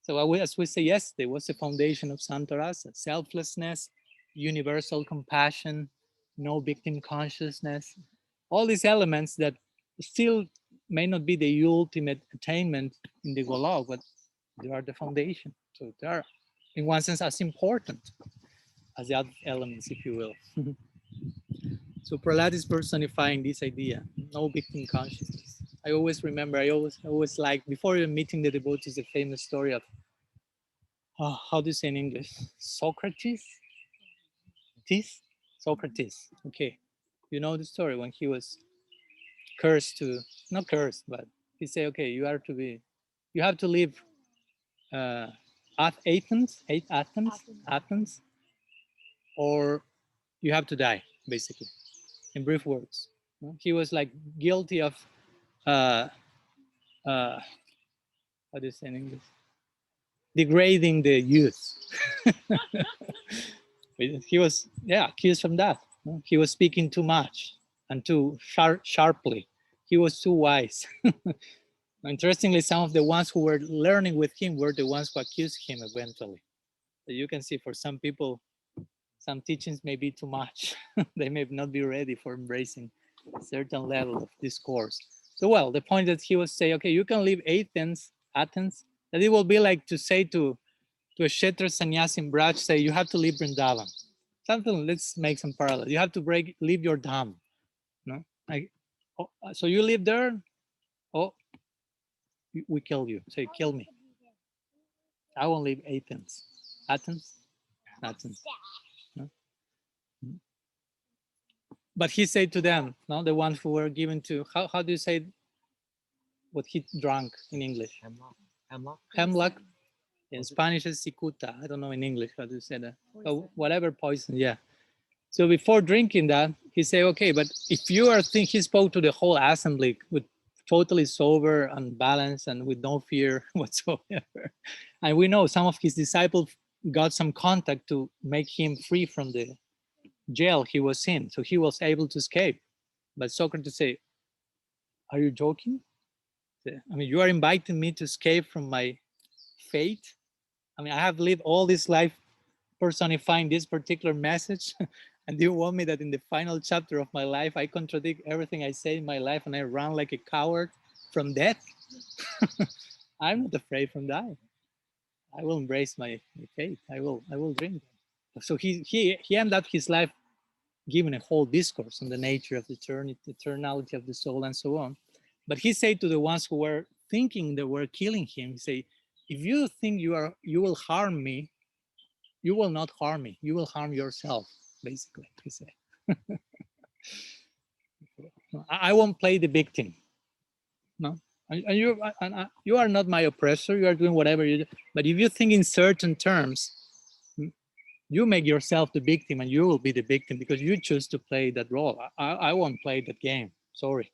So as we say yesterday, what's the foundation of Santa Rasa? Selflessness, universal compassion, no victim consciousness, all these elements that still may not be the ultimate attainment in the Golok, but they are the foundation. So they are, in one sense, as important as the other elements, if you will. So Prahlad is personifying this idea, no victim consciousness. I always remember, I always like, before even meeting the devotees, the famous story of, how do you say in English? Socrates? Socrates, okay. You know the story when he was cursed to, not cursed, but he said, okay, you have to leave Athens, or you have to die, basically, in brief words. He was like guilty of, uh, how do you say in English? Degrading the youth. He was, accused from that. He was speaking too much and too sharply. He was too wise. Interestingly, some of the ones who were learning with him were the ones who accused him eventually. So you can see, for some people, some teachings may be too much. They may not be ready for embracing a certain level of discourse. So, well, the point that he was saying, okay, you can leave Athens, that it will be like to say to a Kshetra sannyasi in Braj, say, you have to leave Vrindavan. Something, let's make some parallel. You have to leave your dham. No? So you live there, oh, we kill you. Say, kill me. I won't leave Athens. Athens? Athens. No? But he said to them, no, the ones who were given to, how do you say what he drank in English? Hemlock. Hemlock. Hemlock. In Spanish is cicuta. I don't know in English how to say that. Oh, whatever poison, yeah. So before drinking that, he said, okay, but if you are thinking, he spoke to the whole assembly with totally sober and balanced and with no fear whatsoever. And we know some of his disciples got some contact to make him free from the jail he was in. So he was able to escape. But Socrates said, are you joking? I mean, you are inviting me to escape from my fate. I mean, I have lived all this life personifying this particular message. And you want me that in the final chapter of my life, I contradict everything I say in my life and I run like a coward from death? I'm not afraid from dying. I will embrace my fate. I will drink. So he ended up his life giving a whole discourse on the nature of the eternality of the soul and so on. But he said to the ones who were thinking they were killing him, he said, if you think you will harm me, you will not harm me. You will harm yourself, basically, he said. I won't play the victim. No, and you are not my oppressor. You are doing whatever you do. But if you think in certain terms, you make yourself the victim, and you will be the victim because you choose to play that role. I won't play that game. Sorry.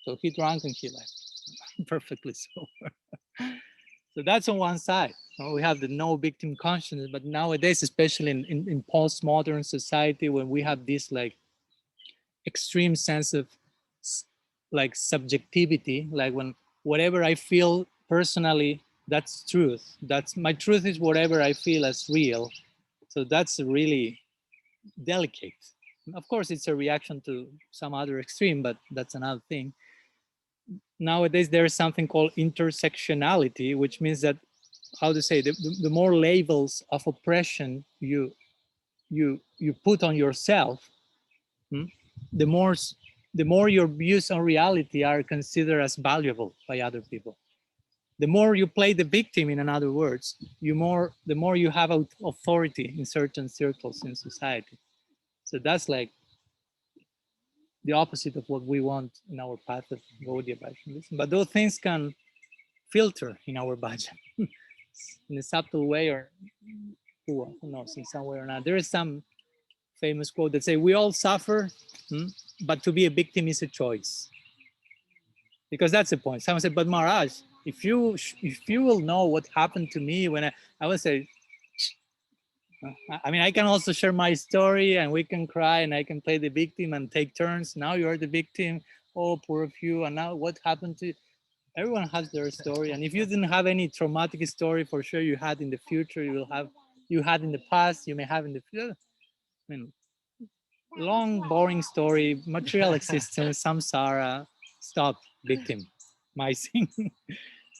So he drank and he left, perfectly sober. So that's on one side. We have the no victim consciousness, but nowadays, especially in postmodern society, when we have this like extreme sense of like subjectivity, like when whatever I feel personally, that's truth. That's my truth is whatever I feel as real. So that's really delicate. Of course, it's a reaction to some other extreme, but that's another thing. Nowadays, there is something called intersectionality, which means that, how to say, the more labels of oppression you put on yourself, the more your views on reality are considered as valuable by other people. The more you play the victim, in other words, the more you have authority in certain circles in society. So that's like the opposite of what we want in our path of Gaudiya Vaishnavism. But those things can filter in our bhajan in a subtle way, or who knows, in some way or not. There is some famous quote that say, we all suffer, but to be a victim is a choice. Because that's the point. Someone said, but Maharaj, if you will know what happened to me when I would say, I mean, I can also share my story and we can cry and I can play the victim and take turns. Now you're the victim. Oh, poor of you. And now what happened to you? Everyone has their story. And if you didn't have any traumatic story, for sure you had in the future, you had in the past, you may have in the future. I mean, long, boring story, material existence, samsara, stop, victim, my thing.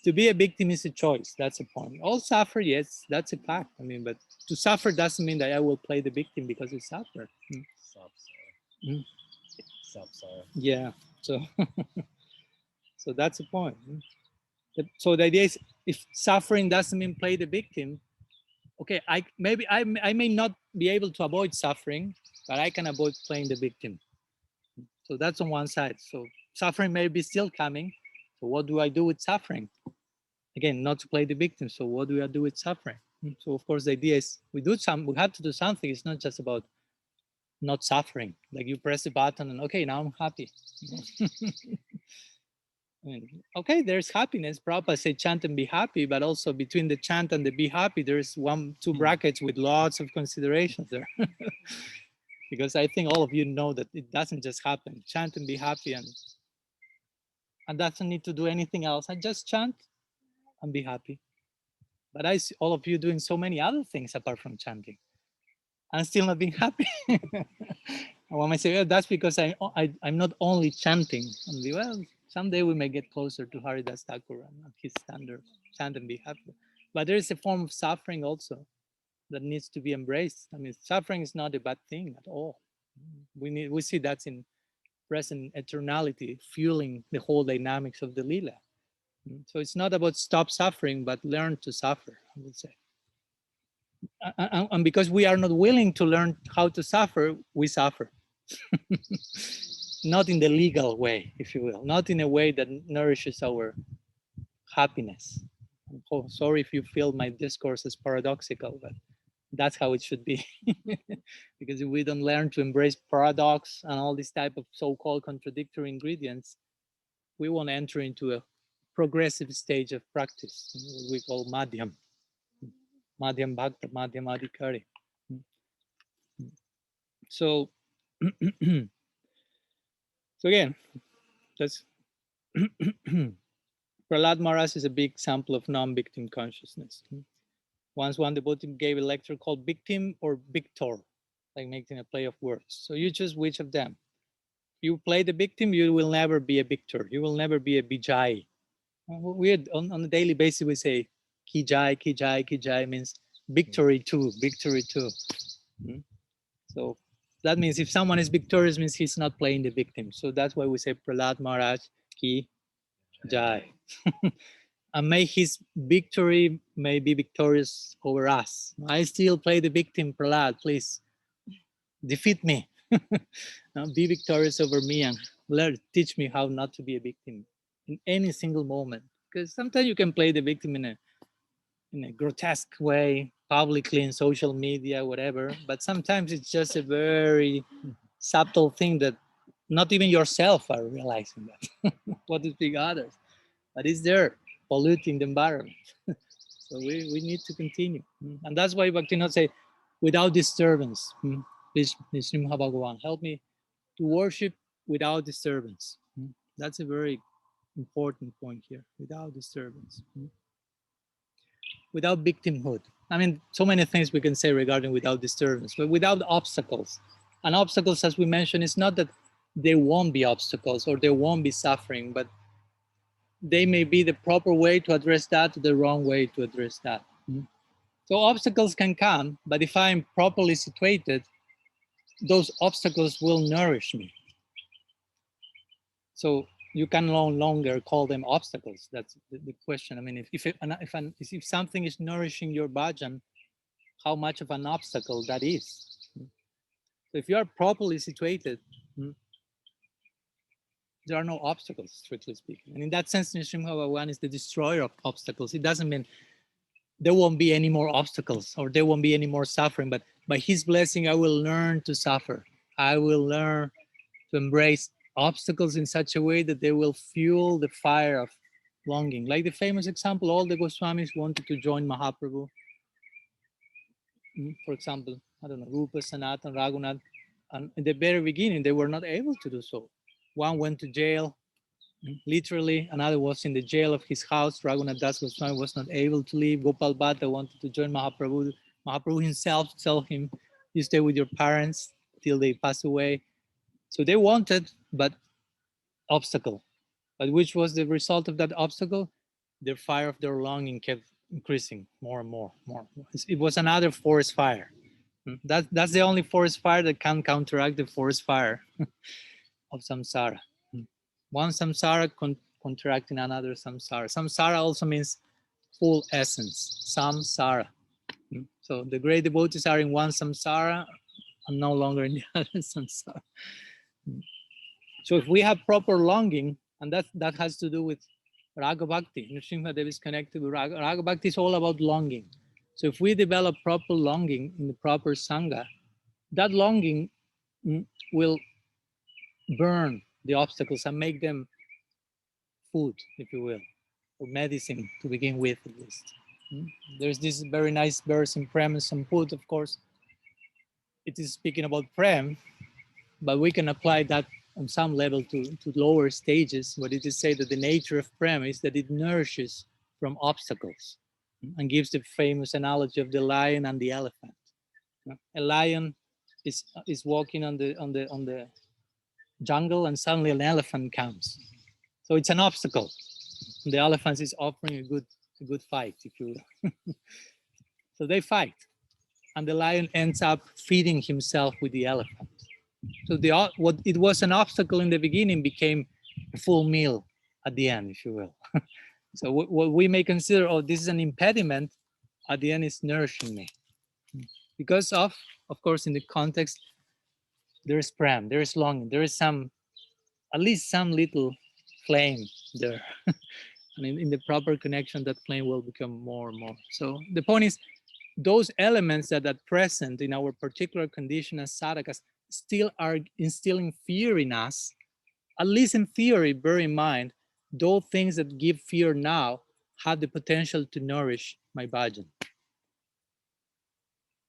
To be a victim is a choice. That's a point. All suffer, yes, that's a fact. I mean, but to suffer doesn't mean that I will play the victim because you suffer. Self-sorrow. Self-sorrow. Yeah. So, so that's the point. So the idea is, if suffering doesn't mean play the victim, okay, I may not be able to avoid suffering, but I can avoid playing the victim. So that's on one side. So suffering may be still coming. So what do I do with suffering? Again, not to play the victim. So what do I do with suffering? So of course the idea is we have to do something. It's not just about not suffering. Like you press the button and okay, now I'm happy. I mean, okay, there's happiness. Prabhupada said chant and be happy, but also between the chant and the be happy, there's two brackets with lots of considerations there. Because I think all of you know that it doesn't just happen. Chant and be happy and doesn't need to do anything else. I just chant and be happy. But I see all of you doing so many other things apart from chanting. I'm still not being happy. And when I say, well, that's because I'm not only chanting. And well, someday we may get closer to Haridas Thakura and his standard, chant and be happy. But there is a form of suffering also that needs to be embraced. I mean, suffering is not a bad thing at all. We see that's in present eternality, fueling the whole dynamics of the lila. So it's not about stop suffering, but learn to suffer, I would say. And because we are not willing to learn how to suffer, we suffer. Not in the legal way, if you will, not in a way that nourishes our happiness. Oh, sorry if you feel my discourse is paradoxical, but that's how it should be. Because if we don't learn to embrace paradox and all these type of so-called contradictory ingredients, we won't enter into a progressive stage of practice, what we call madhyam bhakta, madhyam adhikari. So, so again, that's Prahlad Maharaj is a big example of non-victim consciousness. Once one devotee gave a lecture called Victim or Victor, like making a play of words. So you choose which of them. You play the victim, you will never be a victor. You will never be a Vijay. On a daily basis, we say Kijai, Kijai, Kijai means victory too, victory too. So that means if someone is victorious, means he's not playing the victim. So that's why we say Prahlad Maharaj Ki Jai. And may his victory may be victorious over us. I still play the victim, Prahlad, please defeat me. Be victorious over me and teach me how not to be a victim in any single moment. Because sometimes you can play the victim in a grotesque way, publicly in social media, whatever. But sometimes it's just a very subtle thing that not even yourself are realizing that. What to speak others, but it's there, polluting the environment. So we need to continue. And that's why Bhaktivinoda say, without disturbance. Please, Nrsimha Bhagavan, help me to worship without disturbance. That's a very important point here, without disturbance. Without victimhood. I mean, so many things we can say regarding without disturbance, but without obstacles. And obstacles, as we mentioned, it's not that there won't be obstacles or there won't be suffering, but they may be the proper way to address that, or the wrong way to address that. So obstacles can come, but if I'm properly situated, those obstacles will nourish me. So you can no longer call them obstacles. That's the question. I mean, if something is nourishing your bhajan, how much of an obstacle that is. So if you are properly situated, there are no obstacles, strictly speaking. And in that sense, Nrsimha Bhagavan is the destroyer of obstacles. It doesn't mean there won't be any more obstacles or there won't be any more suffering, but by his blessing, I will learn to suffer. I will learn to embrace obstacles in such a way that they will fuel the fire of longing. Like the famous example, all the Goswamis wanted to join Mahaprabhu. For example, I don't know, Rupa, Sanatan, Raghunath. And in the very beginning, they were not able to do so. One went to jail, literally. Another was in the jail of his house. Raghunath Das Goswami was not able to leave. Gopal Bhatta wanted to join Mahaprabhu. Mahaprabhu himself told him, you stay with your parents till they pass away. So they wanted, but obstacle. But which was the result of that obstacle? The fire of their longing kept increasing more and more. It was another forest fire. That's the only forest fire that can counteract the forest fire of samsara. One samsara contracting another samsara. Samsara also means full essence, samsara. So the great devotees are in one samsara and no longer in the other samsara. So if we have proper longing, and that has to do with Raga Bhakti, Nrsimha Dev is connected with Raga. Raga Bhakti is all about longing. So if we develop proper longing in the proper Sangha, that longing will burn the obstacles and make them food, if you will, or medicine to begin with, at least. There's this very nice verse in Prem and Samput, of course. It is speaking about Prem, but we can apply that on some level to lower stages, but it is said that the nature of Prem is that it nourishes from obstacles and gives the famous analogy of the lion and the elephant. A lion is walking on the jungle and suddenly an elephant comes. So it's an obstacle. And the elephant is offering a good fight, if you will. So they fight. And the lion ends up feeding himself with the elephant. So what it was an obstacle in the beginning became a full meal at the end, if you will. So what we may consider, oh, this is an impediment, at the end is nourishing me. Because of course, in the context, there is prem, there is longing, there is some, at least some little flame there. And in the proper connection, that flame will become more and more. So the point is, those elements that are present in our particular condition as sadhakas still are instilling fear in us. At least in theory, bear in mind, those things that give fear now have the potential to nourish my bhajan.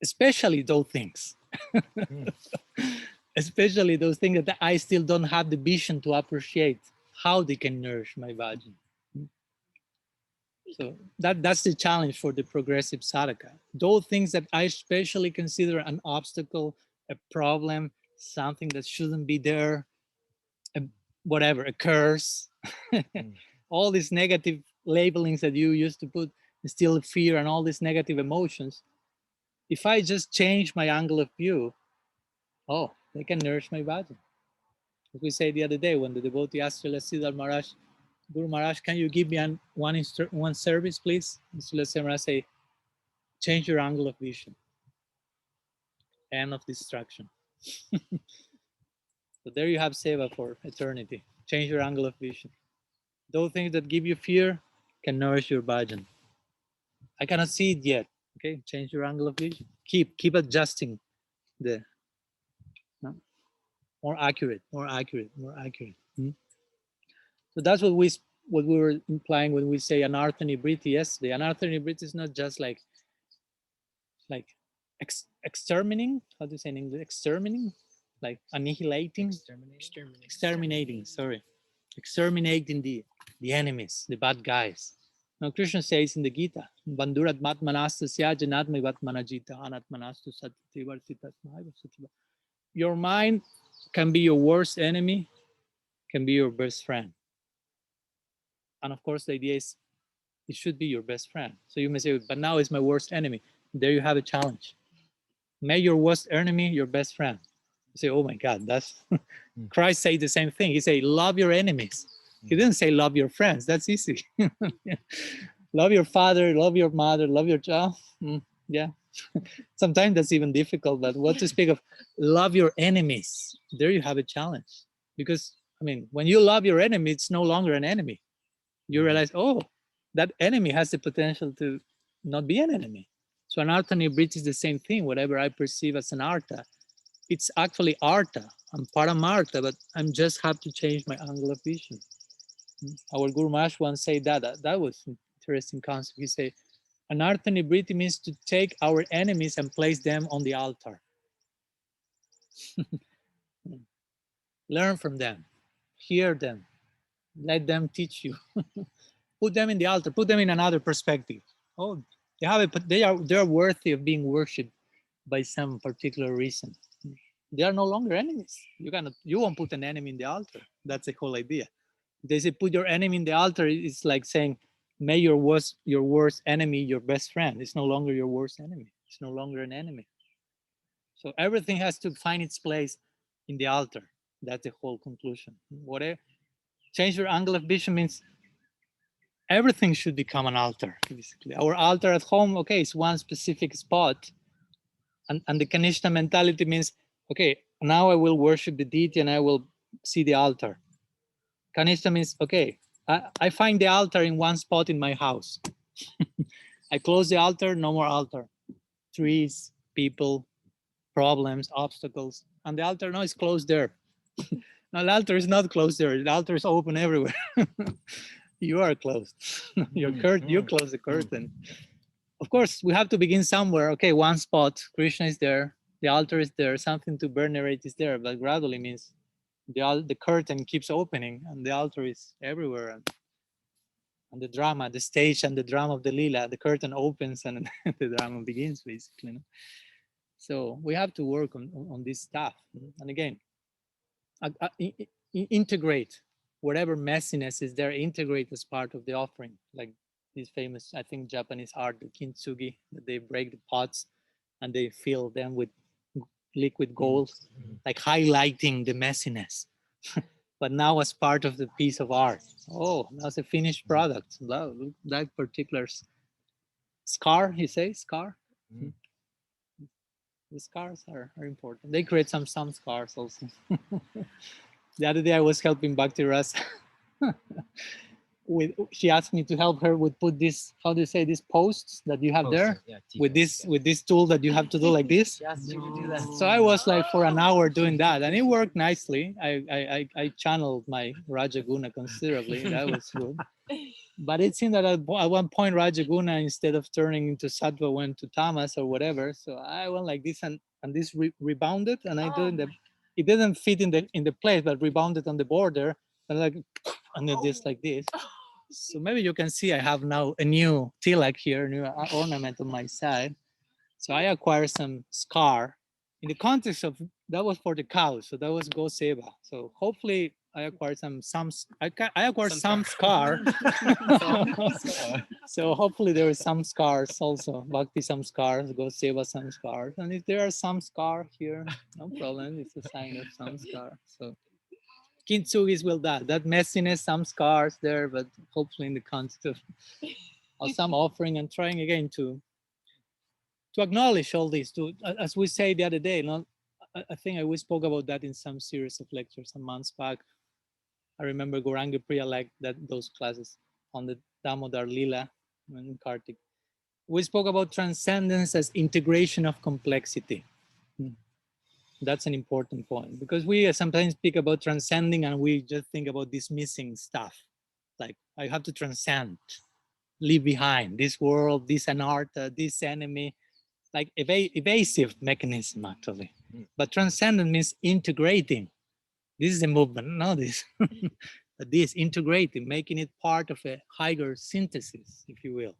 Especially those things. Especially those things that I still don't have the vision to appreciate how they can nourish my bhajan. So that's the challenge for the progressive sadhaka. Those things that I especially consider an obstacle, a problem, something that shouldn't be there, whatever, a curse, all these negative labelings that you used to put, instill fear and all these negative emotions. If I just change my angle of view, oh, they can nourish my bhajan. As we said the other day, when the devotee asked Srila Siddhar Maharaj, Guru Maharaj, can you give me one service, please? And Srila Siddhar Maharaj say, change your angle of vision. End of distraction. So there you have seva for eternity. Change your angle of vision. Those things that give you fear can nourish your bhajan. I cannot see it yet. Okay, change your angle of vision. Keep adjusting the no? More accurate, more accurate, more accurate. So that's what we were implying when we say anartha nibriti yesterday. Anartha nibriti is not just like exterminating. How do you say in English? Exterminating, like annihilating, exterminating. Sorry, exterminating the enemies, the bad guys. Now Krishna says in the Gita, Bandhurat matmanastasya janatma vatmanajita anatmanastu sattivartitatmaiva. Your mind can be your worst enemy, can be your best friend. And of course, the idea is it should be your best friend. So you may say, but now it's my worst enemy. There you have a challenge. Make your worst enemy your best friend. You say, oh my God, that's Christ said the same thing. He said, love your enemies. He didn't say love your friends. That's easy. Love your father, love your mother, love your child. Yeah. Sometimes that's even difficult, but what to speak of love your enemies? There you have a challenge. Because, I mean, when you love your enemy, it's no longer an enemy. You realize, oh, that enemy has the potential to not be an enemy. So anartha nibriti is the same thing. Whatever I perceive as an artha, it's actually artha. I'm paramartha, but I just have to change my angle of vision. Our Guru Maharaj once said that was an interesting concept. He said, anartha nibriti means to take our enemies and place them on the altar. Learn from them, hear them, let them teach you. Put them in the altar, put them in another perspective. Oh, they are worthy of being worshipped by some particular reason. They are no longer enemies. You won't put an enemy in the altar. That's the whole idea. They say put your enemy in the altar. It's like saying, may your worst enemy your best friend. It's no longer your worst enemy. It's no longer an enemy. So everything has to find its place in the altar. That's the whole conclusion. Whatever, change your angle of vision means everything should become an altar, basically. Our altar at home, okay, it's one specific spot. And the Kanishta mentality means, okay, now I will worship the deity and I will see the altar. Kanishta means, okay, I find the altar in one spot in my house. I close the altar, no more altar. Trees, people, problems, obstacles. And the altar now is closed there. Now the altar is not closed there. The altar is open everywhere. You are closed. You close the curtain. Of course, we have to begin somewhere. Okay, one spot, Krishna is there, the altar is there, something to venerate is there, but gradually means the curtain keeps opening and the altar is everywhere. And the drama, the stage and the drama of the lila, the curtain opens and the drama begins, basically. No? So we have to work on this stuff. And again, integrate whatever messiness is there, integrate as part of the offering. Like this famous, I think, Japanese art, the kintsugi, that they break the pots and they fill them with liquid gold, like highlighting the messiness. but now as part of the piece of art. Oh, that's a finished product. Look, that particular scar, you say, scar? Mm. The scars are important. They create some scars also. The other day I was helping Bhakti Rasa with, she asked me to help her with put this, how do you say, these posts that you have there, Yeah, with this tool that you have to do like this. Yes, you can do that. So I was like for an hour doing that, and it worked nicely. I channeled my Rajaguna considerably. That was good. But it seemed that at one point Rajaguna, instead of turning into Sattva, went to Tamas or whatever. So I went like this, and this rebounded, and I did it didn't fit in the place, but rebounded on the border, and like, and then this like this. So maybe you can see I have now a new tilak here, a new ornament on my side. So I acquired some scar in the context of, that was for the cows, so that was Go Seva. So hopefully I acquired I acquired some scar. So hopefully there is some scars also. Bhakti some scars, Go Seva some scars. And if there are some scar here, no problem. It's a sign of some scar. So Kintsugis will that messiness, some scars there, but hopefully in the context of some offering, and trying again to acknowledge all this, to, as we say the other day, I think we spoke about that in some series of lectures some months back. I remember Gauranga Priya liked those classes on the Damodar Lila and Kartik. We spoke about transcendence as integration of complexity. That's an important point, because we sometimes speak about transcending and we just think about dismissing stuff. Like, I have to transcend, leave behind this world, this anartha, this enemy, like evasive mechanism actually. But transcendent means integrating. This is a movement, not this. But this integrating, making it part of a higher synthesis, if you will.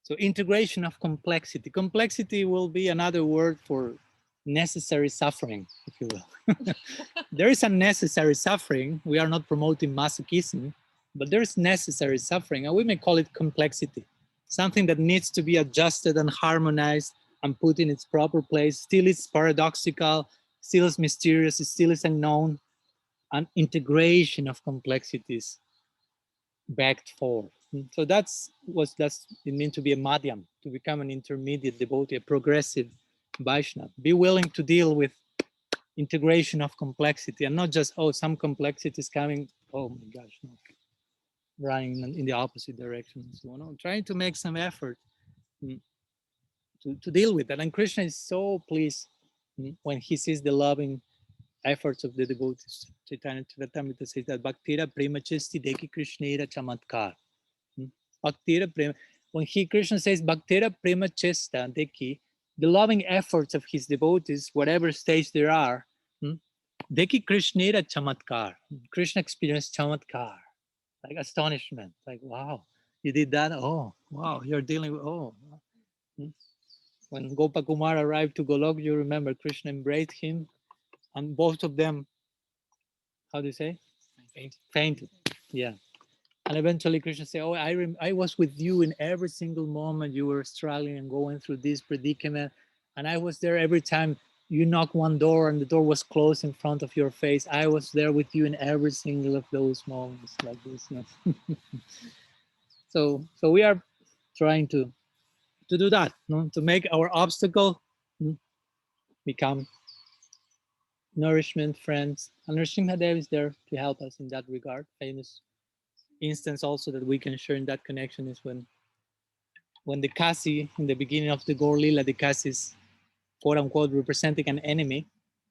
So integration of complexity. Complexity will be another word for necessary suffering, if you will. There is unnecessary suffering. We are not promoting masochism, but there is necessary suffering, and we may call it complexity. Something that needs to be adjusted and harmonized and put in its proper place. Still is paradoxical, still is mysterious, still is unknown. An integration of complexities backed forth. So that's it means to be a madhyam, to become an intermediate devotee, a progressive Vaishnava. Be willing to deal with integration of complexity, and not just, oh, some complexity is coming, oh my gosh, no, running in the opposite direction. So, trying to make some effort to deal with that. And Krishna is so pleased when he sees the loving efforts of the devotees. Chaitanya Charitamrita says that Bhaktira Prema Chesti Deki Krishnera Chamatkar. Bhaktira Prema, when Krishna says Bhaktira Prema Chesta Deki, the loving efforts of his devotees, whatever stage there are, Deki Krishnera Chamatkar. Krishna experienced Chamatkar, like astonishment, like, wow, you did that? Oh, wow, you're dealing with, oh. When Gopakumar arrived to Golok, you remember Krishna embraced him, and both of them, how do you say? Fainted. Yeah. And eventually Krishna said, oh, I was with you in every single moment you were struggling and going through this predicament. And I was there every time you knocked one door and the door was closed in front of your face. I was there with you in every single of those moments like this. So we are trying to do that, to make our obstacle become nourishment, friends. And Narasingha Dev is there to help us in that regard. Famous instance also that we can share in that connection is when the Kasi, in the beginning of the Gaur Lila, the Kasi is quote unquote representing an enemy,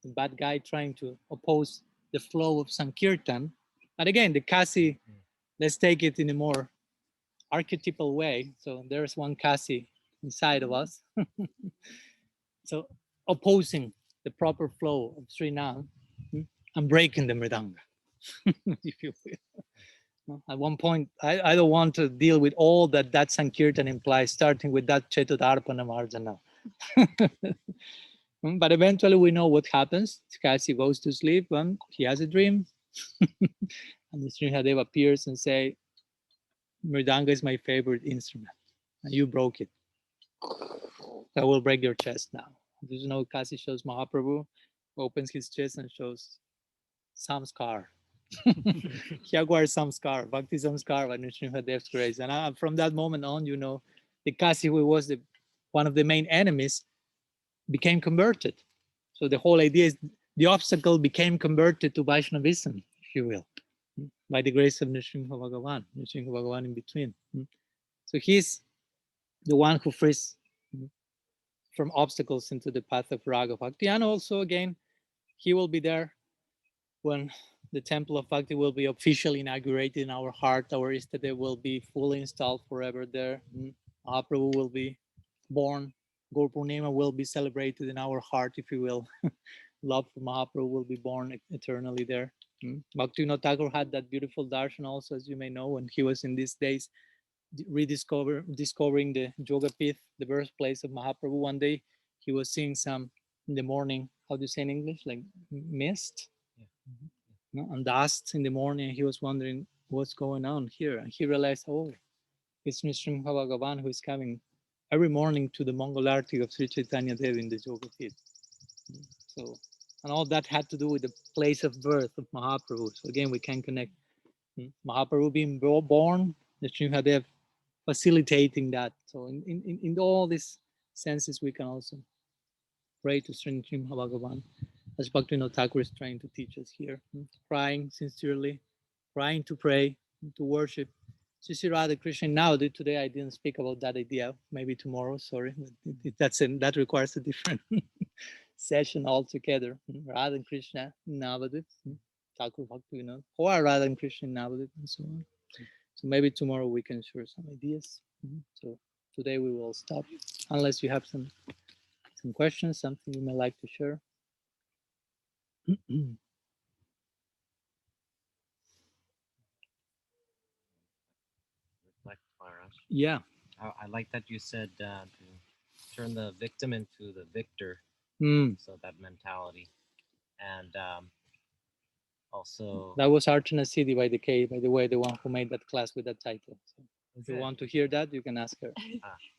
a bad guy trying to oppose the flow of Sankirtan. And again, the Kasi, let's take it in a more archetypal way. So there's one Kasi inside of us. So opposing the proper flow of Srinam and breaking the Mridanga, if you will. At one point, I don't want to deal with all that Sankirtan implies, starting with that Chetudharpana Marjana. But eventually we know what happens. Kasi goes to sleep and he has a dream. And the Srihadev appears and say, Mridanga is my favorite instrument. And you broke it. I will break your chest now. There's no Kasi shows Mahaprabhu, opens his chest and shows some scar. He acquired samskar, bhakti samskar by Nrsimhadev's grace. And from that moment on, the Kasi, who was one of the main enemies, became converted. So the whole idea is the obstacle became converted to Vaishnavism, if you will, by the grace of Nrsimha Bhagavan in between. So he's the one who frees from obstacles into the path of Raga Bhakti. And also, again, he will be there when the temple of Bhakti will be officially inaugurated in our heart. Our Istadev will be fully installed forever there. Mahaprabhu will be born. Gaur Purnima will be celebrated in our heart, if you will. Love for Mahaprabhu will be born eternally there. Bhaktivinoda Thakur had that beautiful darshan also, as you may know, when he was in these days discovering the Yoga Pith, the birthplace of Mahaprabhu. One day he was seeing some in the morning, how do you say in English, like mist, and dust in the morning. He was wondering what's going on here, and he realized, oh, it's Nrsimha Bhagavan who is coming every morning to the Mongol Arti of Sri Chaitanya Dev in the Yoga Pith. So, and all that had to do with the place of birth of Mahaprabhu. So again, we can connect Mahaprabhu being born, Nrsimha Dev facilitating that. So in all these senses, we can also pray to Sri Nrsimha Bhagavan, as Bhaktivinoda Thakur is trying to teach us here. Crying sincerely, trying to pray, to worship. Sri Radha Krishna. Now, today I didn't speak about that idea. Maybe tomorrow, sorry. That requires a different session altogether. Radha Krishna, Navadip, Thakur Bhaktivinoda, or Radha Krishna, Navadip, and so on. So maybe tomorrow we can share some ideas. So today we will stop, unless you have some questions, something you may like to share. Reflect, Maharaj. Yeah. I like that you said to turn the victim into the victor. So that mentality, and also that was Archana Siddhi by the way, the one who made that class with that title. So if you want to hear that, you can ask her.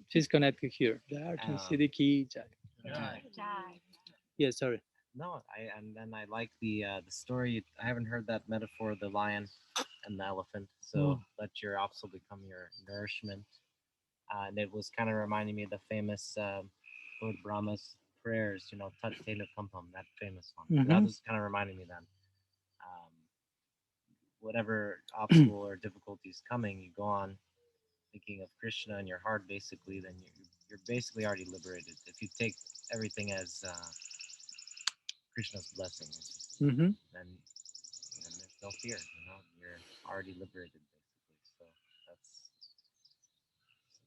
She's connected here. The Archana Siddhi ki jai. Yeah, sorry. No, I like the story. I haven't heard that metaphor, the lion and the elephant. So let your obstacle become your nourishment. And it was kind of reminding me of the famous Lord Brahma's prayers, Tat Tena Kampam, that famous one. That was kind of reminding me that whatever obstacle or difficulty is coming, you go on thinking of Krishna in your heart, basically, then you're basically already liberated. If you take everything as Krishna's blessing, then there's no fear. You're already liberated, basically. So that's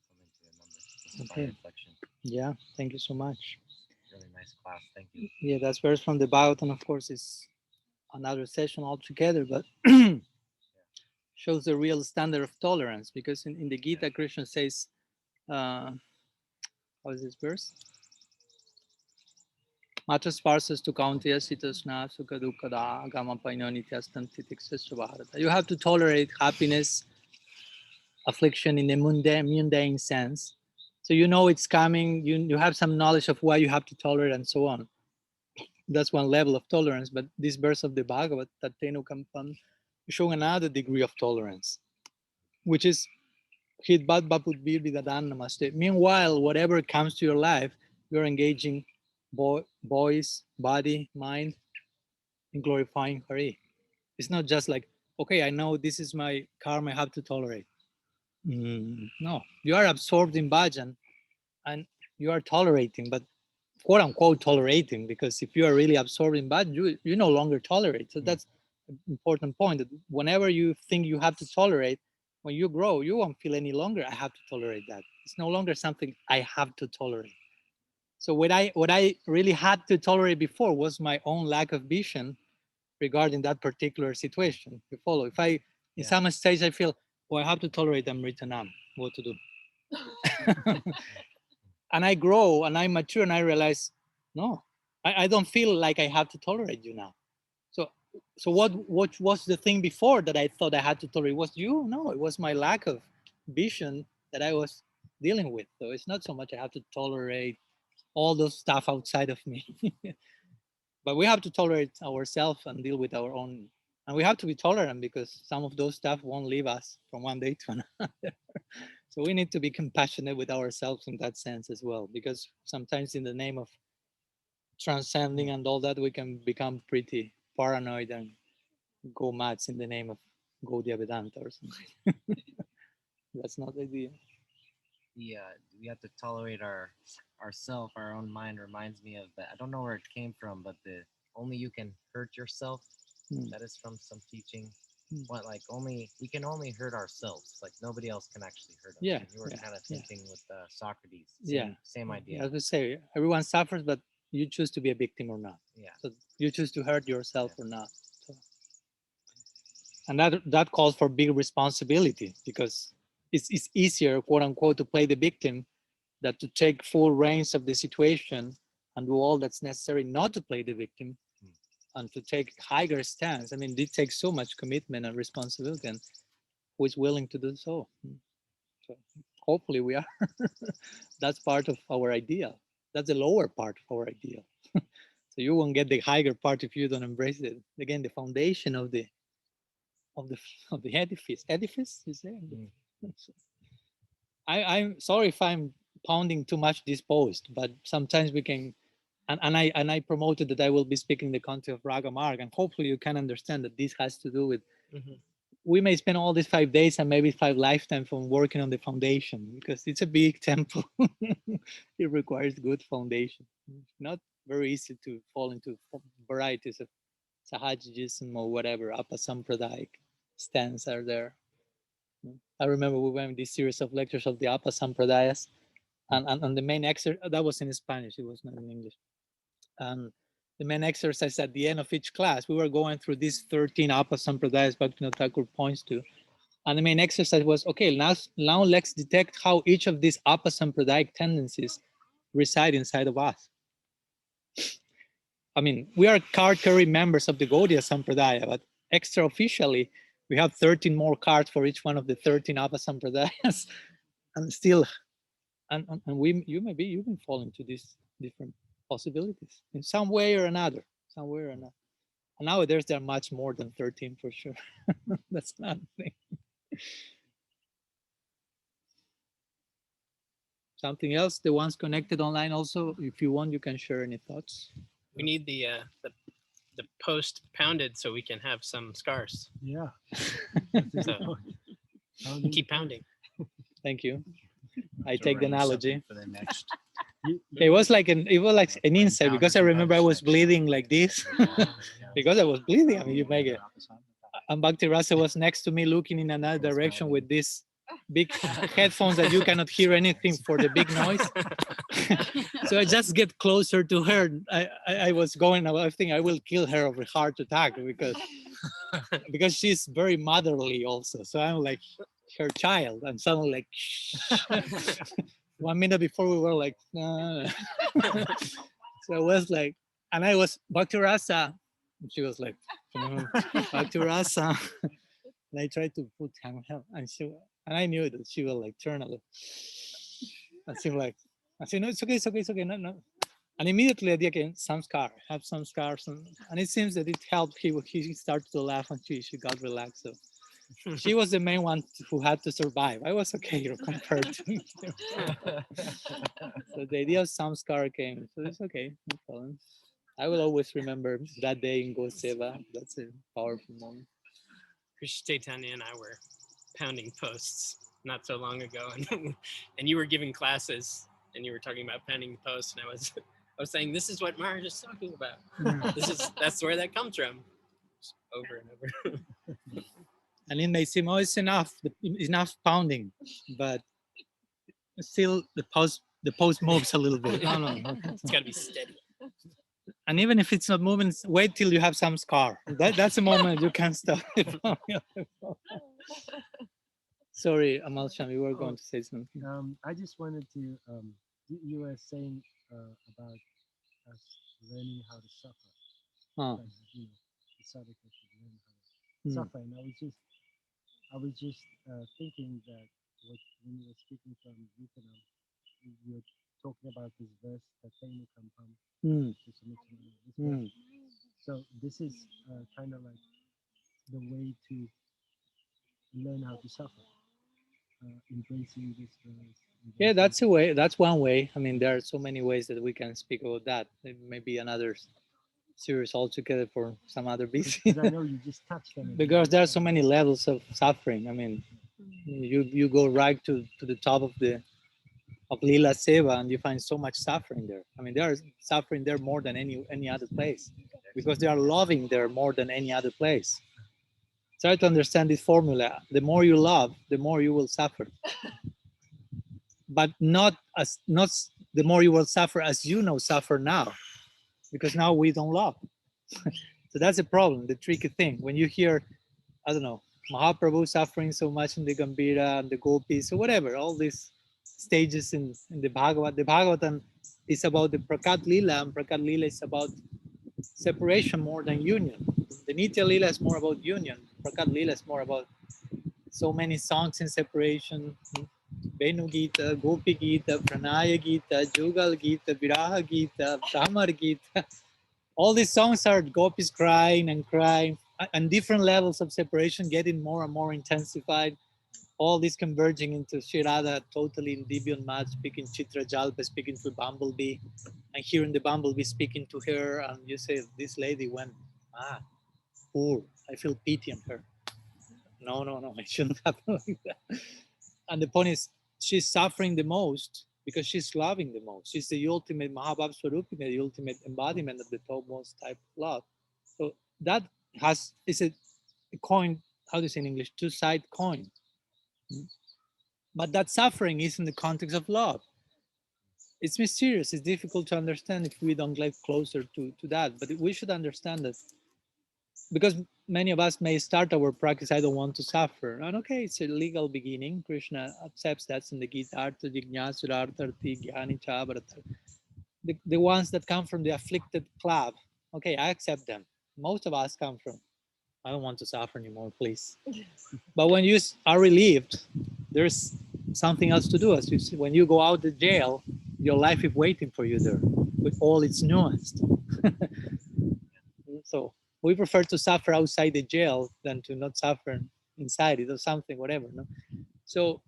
something to remember. Just by reflection. Yeah, thank you so much. Really nice class. Thank you. Yeah, that's verse from the Bhagavatam, of course, is another session altogether, but shows the real standard of tolerance, because in the Gita, Krishna says, how is this verse? Matas parsas to kaunteya sitasna sukha dukkada agama painonityastan titikshasya bharata. You have to tolerate happiness, affliction in a mundane sense. So you know it's coming, you have some knowledge of why you have to tolerate and so on. That's one level of tolerance, but this verse of the Bhagavad, Tattenu Kampam, showing another degree of tolerance, which is Hidbat Baput Bir Bidadan Namaste. Meanwhile, whatever comes to your life, you're engaging voice, body, mind in glorifying Hari. It's not just like, okay, I know this is my karma, I have to tolerate. No, you are absorbed in bhajan and you are tolerating, but quote unquote tolerating, because if you are really absorbed in bhajan, you no longer tolerate. So that's an important point, that whenever you think you have to tolerate, when you grow, you won't feel any longer, I have to tolerate that. It's no longer something I have to tolerate. So what I really had to tolerate before was my own lack of vision regarding that particular situation. You follow? If I, in some stage, I feel, I have to tolerate Amritanam, what to do? And I grow and I mature and I realize, no, I don't feel like I have to tolerate you now. So what was the thing before that I thought I had to tolerate? Was you? No, it was my lack of vision that I was dealing with. So it's not so much I have to tolerate all those stuff outside of me. But we have to tolerate ourselves and deal with our own And we have to be tolerant because some of those stuff won't leave us from one day to another. So we need to be compassionate with ourselves in that sense as well, because sometimes in the name of transcending and all that, we can become pretty paranoid and go mad in the name of Gaudiya Vedanta or something. That's not the idea. We have to tolerate ourself, our own mind. Reminds me of that. I don't know where it came from, but the only you can hurt yourself. Mm. That is from some teaching. Mm. What, like, only we can only hurt ourselves. Like nobody else can actually hurt us. Yeah, And you were yeah, kind of yeah. thinking with Socrates. Yeah. Same idea. As we say, everyone suffers, but you choose to be a victim or not. Yeah. So you choose to hurt yourself Yeah. or not. So, and that calls for big responsibility, because it's easier, quote unquote, to play the victim than to take full reins of the situation and do all that's necessary not to play the victim and to take higher stance. I mean, it takes so much commitment and responsibility, and who is willing to do so? So hopefully we are. That's part of our ideal. That's the lower part of our ideal. So you won't get the higher part if you don't embrace it. Again, the foundation of the of the of the edifice. Edifice is there. I'm sorry if I'm pounding too much this post, but sometimes we can. And I promoted that I will be speaking the content of Raga-marga, and hopefully you can understand that this has to do with. We may spend all these 5 days and maybe 5 lifetimes from working on the foundation, because it's a big temple. It requires good foundation. It's not very easy to fall into varieties of Sahajism or whatever Apasampradayic stance are there. I remember we went this series of lectures of the Apasampradayas, and the main exercise that was in Spanish, it was not in English. And the main exercise at the end of each class, we were going through these 13 Apasampradayas Bhaktivinoda Thakur points to. And the main exercise was, okay, now let's detect how each of these Apasampradayic tendencies reside inside of us. I mean, we are card-carrying members of the Gaudiya Sampradaya, but extra officially, we have 13 more cards for each one of the 13 Apasampradayas. And still, you may fall into these different possibilities in some way or another, And nowadays, there are much more than 13 for sure. That's another thing. Something else, the ones connected online also, if you want, you can share any thoughts. We need the post pounded so we can have some scars. Yeah. So keep pounding. Thank you. I take the analogy. For the next. It was like an insight, because I remember I was bleeding like this. Because I was bleeding. I mean, you make it. And Bhakti Rasa was next to me looking in another direction with this big headphones that you cannot hear anything for the big noise. So I just get closer to her. I was going, I think I will kill her of a heart attack, because she's very motherly also. So I'm like her child. I'm suddenly like, shh. 1 minute before we were like, nah. So I was like, and I was Bhakti Rasa. And she was like, Bhakti Rasa. And I tried to put him, and I knew that she will like turn a little. And she like, I said, no, it's okay, no. And immediately I did again, have some scars. And it seems that it helped. He started to laugh, and she got relaxed. So she was the main one who had to survive. I was okay compared to me. So the idea of some scar came. So it's okay, no problem. I will always remember that day in Goseva. That's a powerful moment. Krishna Chaitanya and I were pounding posts not so long ago, and you were giving classes, and you were talking about pounding the post, and I was saying, this is what Maharaj is talking about. That's where that comes from. Just over and over. And it may seem, oh, it's enough pounding, but still the post moves a little bit. No. It's got to be steady. And even if it's not moving, wait till you have some scar. That's a moment you can stop. Sorry, Amal Sham, you were going to say something. I just wanted to. You were saying about us learning how to suffer. Oh. The sadhaka should learn how to suffer. And I was just thinking that when you were speaking from Vietnam, you were talking about this verse, Tatenu Kampam. So this is kind of like the way to learn how to suffer, embracing this verse. Yeah, embracing that's a way. That's one way. I mean, there are so many ways that we can speak about that. It may be another series altogether for some other busy. because I know you just touched on it. Because there are so many levels of suffering. I mean, you go right to the top of the of Lila Seva and you find so much suffering there. I mean, there is suffering there more than any other place because they are loving there more than any other place. Try to understand this formula. The more you love, the more you will suffer. But not the more you will suffer as you know suffer now, because now we don't love. So that's a problem, the tricky thing. When you hear, I don't know, Mahaprabhu suffering so much in the Gambhira and the Gopis or whatever, all these stages in the Bhagavatam is about the Prakat Lila, and Prakat Lila is about separation more than union. The Nitya Lila is more about union. Prakat Lila is more about so many songs in separation. Venu Gita, Gopi Gita, Pranaya Gita, Jugal Gita, Viraha Gita, Brahmar Gita. All these songs are gopis crying and crying, and different levels of separation getting more and more intensified. All this converging into Sri Radha totally in Divyun Mat, speaking Chitra Jalpa, speaking to Bumblebee, and hearing the Bumblebee speaking to her, and you say, this lady went, poor, I feel pity on her. No, it shouldn't happen like that. And the point is, she's suffering the most because she's loving the most. She's the ultimate Mahabhav Swarupina, the ultimate embodiment of the topmost type of love. So that is a coin, how do you say in English, two-sided coin. But that suffering is in the context of love. It's mysterious, it's difficult to understand if we don't get closer to that. But we should understand that because many of us may start our practice, I don't want to suffer. And okay, it's a legal beginning. Krishna accepts that in the Gita, Artha, Jignasa, Artharthi, Jnani, Chavarata. The ones that come from the afflicted club, okay, I accept them. Most of us come from, I don't want to suffer anymore, please. But when you are relieved, there's something else to do. As you see, when you go out of jail, your life is waiting for you there with all its nuance. So we prefer to suffer outside the jail than to not suffer inside it or something, whatever. No? So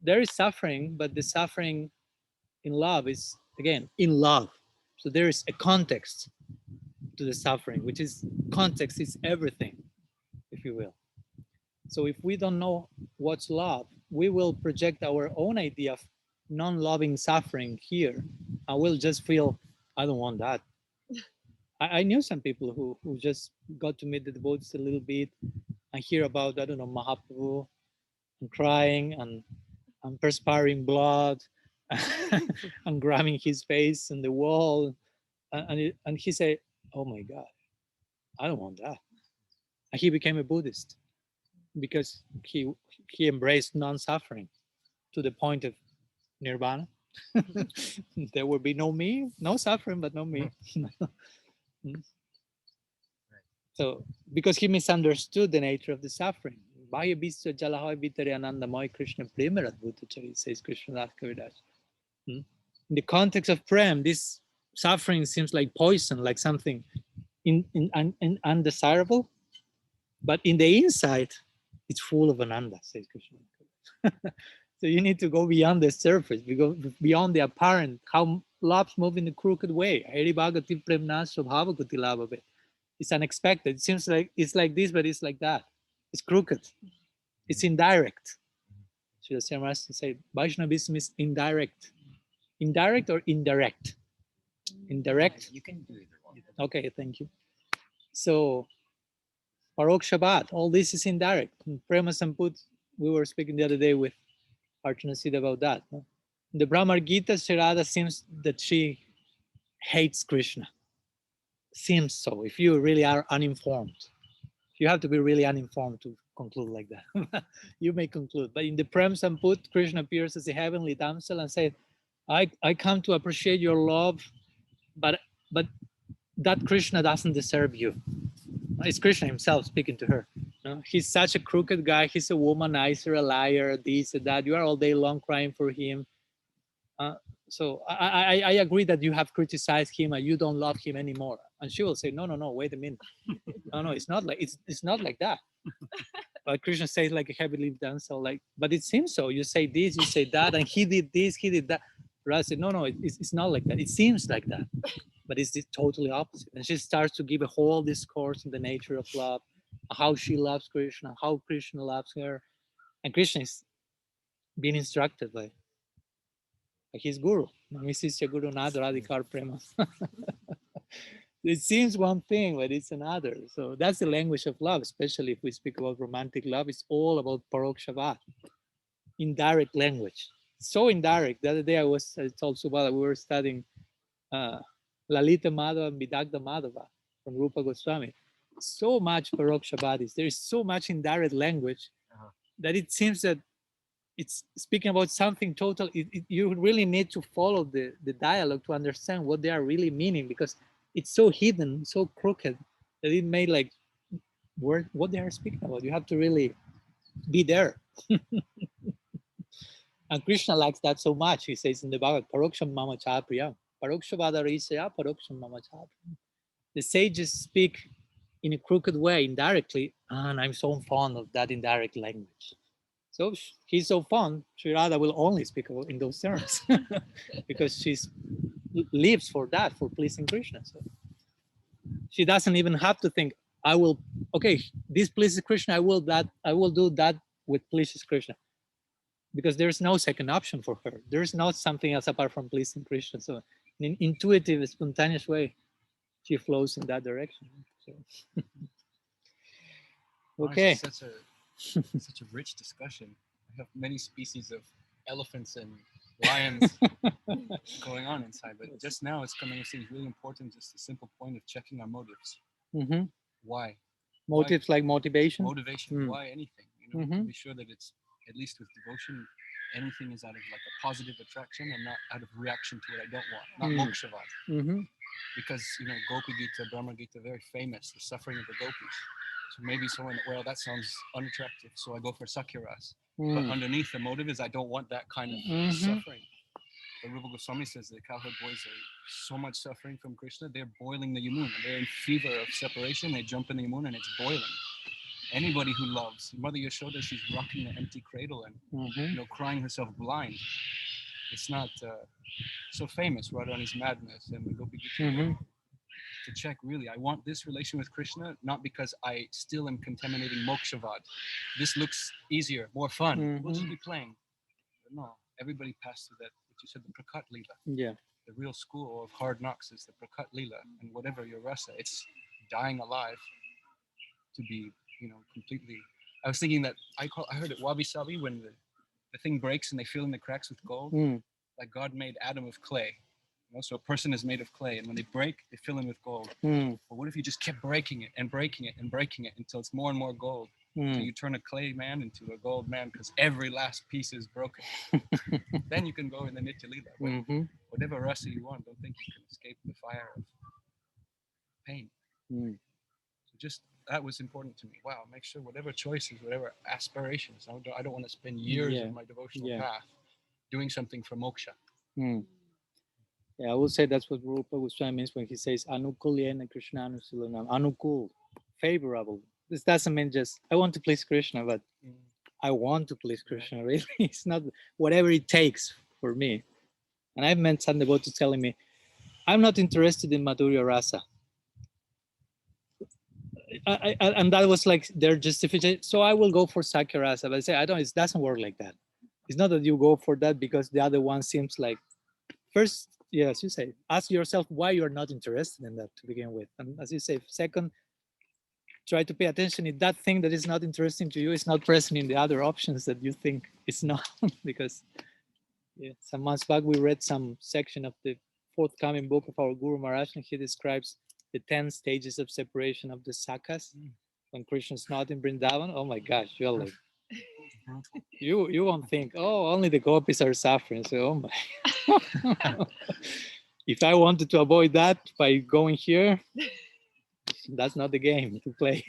there is suffering, but the suffering in love is, again, in love. So there is a context to the suffering, which is context is everything, if you will. So if we don't know what's love, we will project our own idea of non-loving suffering here, and we'll just feel, I don't want that. I knew some people who just got to meet the devotees a little bit and hear about, I don't know, Mahaprabhu and crying and perspiring blood and grabbing his face on the wall. And he said, oh my God, I don't want that. And he became a Buddhist because he embraced non-suffering to the point of nirvana. There will be no me, no suffering, but no me. So, because he misunderstood the nature of the suffering. Bahya Biswa Jalahoy Vitare Anandamoy Krishna Premarat Bhuttachari, says Krishna Das Kaviraj. In the context of Prem, this suffering seems like poison, like something undesirable. But in the inside, it's full of Ananda, says Krishna. So you need to go beyond the surface, beyond the apparent, how loves move in the crooked way. It's unexpected. It seems like it's like this, but it's like that. It's crooked. It's indirect. Srila Srimaras said, Vaishnavism is indirect. Indirect or indirect? Indirect? You can do either one. Okay, thank you. So, Parok Shabbat, all this is indirect. Prema Samput, we were speaking the other day with Archana Siddha about that. No? In the Brahmar Gita, Sri Radha seems that she hates Krishna. Seems so, if you really are uninformed. You have to be really uninformed to conclude like that. You may conclude. But in the Prem Samput, Krishna appears as a heavenly damsel and said, I come to appreciate your love, but that Krishna doesn't deserve you. It's Krishna himself speaking to her. He's such a crooked guy. He's a womanizer, a liar, this, that. You are all day long crying for him. So I agree that you have criticized him and you don't love him anymore. And she will say, no, wait a minute. No, it's not like it's not like that. But Krishna says like a heavily done so like, but it seems so. You say this, you say that, and he did this, he did that. Radha said, no, it's not like that. It seems like that, but it's the totally opposite. And she starts to give a whole discourse on the nature of love, how she loves Krishna, how Krishna loves her, and Krishna is being instructed by his guru. Namisisya Guru Nadradhikar Prema. It seems one thing, but it's another. So that's the language of love, especially if we speak about romantic love. It's all about parokshavad, indirect language. So indirect. The other day I told Subala, we were studying Lalita Madhava and Vidagda Madhava from Rupa Goswami. So much parokshabadis. There is so much indirect language that it seems that it's speaking about something total. You really need to follow the dialogue to understand what they are really meaning, because it's so hidden, so crooked, that it may like what they are speaking about. You have to really be there. And Krishna likes that so much. He says in the Bhagavad, Paroksham Mama Chapriya, Parokshavada Risaya, Paroksham Mama Chapriya. The sages speak in a crooked way, indirectly, and I'm so fond of that indirect language. So he's so fond, Sri Radha will only speak in those terms because she lives for that, for pleasing Krishna. So she doesn't even have to think, okay, this pleases Krishna, I will do that with pleases Krishna. Because there's no second option for her. There's not something else apart from pleasing Krishna. So in an intuitive, spontaneous way, she flows in that direction. So. Okay. Such a rich discussion. I have many species of elephants and lions going on inside, but just now it's coming. It seems really important. Just the simple point of checking our motives. Mm-hmm. Why? Motives like motivation. Motivation. Why anything? To be sure that it's at least with devotion, anything is out of like a positive attraction and not out of reaction to what I don't want. Not mokshavad. Because Gopi Gita, Brahma Gita, very famous, the suffering of the gopis. So maybe someone, well, that sounds unattractive, so I go for Sakyaras. But underneath the motive is I don't want that kind of suffering. The Rupa Goswami says the cowherd boys are so much suffering from Krishna, they're boiling the Yamuna. They're in fever of separation, they jump in the Yamuna and it's boiling. Anybody who loves, Mother Yashoda, she's rocking an empty cradle and crying herself blind. It's not so famous, Radharani's madness and the Gopi Gita. To check, really, I want this relation with Krishna, not because I still am contaminating mokshavad. This looks easier, more fun. We'll just be playing. But no, everybody passed through that, what you said, the prakat lila. Yeah. The real school of hard knocks is the prakat lila. And whatever your rasa, it's dying alive to be, completely. I was thinking that I heard it wabi sabi when the thing breaks and they fill in the cracks with gold. Like God made Adam of clay. So a person is made of clay, and when they break, they fill in with gold. But what if you just kept breaking it and breaking it and breaking it until it's more and more gold? So you turn a clay man into a gold man because every last piece is broken. Then you can go in the Nitya Lila. But whatever rasa you want, don't think you can escape the fire of pain. So just that was important to me. Wow, make sure whatever choices, whatever aspirations, I don't want to spend years of my devotional path doing something for moksha. Yeah, I would say that's what Rupa Goswami means when he says Anukulyena Krishna Anusilanam. Anukul, favorable. This doesn't mean just I want to please Krishna, but I want to please Krishna. Really, it's not whatever it takes for me. And I've met some devotees telling me, I'm not interested in Madhurya Rasa. And that was like their justification. So I will go for Sakya Rasa. But I say, it doesn't work like that. It's not that you go for that because the other one seems like, first, yes, you say, ask yourself why you're not interested in that to begin with. And as you say, second, try to pay attention if that thing that is not interesting to you is not present in the other options that you think it's not. Because some months back, we read some section of the forthcoming book of our Guru Maharaj, and he describes the 10 stages of separation of the Sakhas when Krishna's not in Vrindavan. Oh my gosh, you're like, you won't think, oh, only the gopis are suffering. So, oh my. If I wanted to avoid that by going here, that's not the game to play.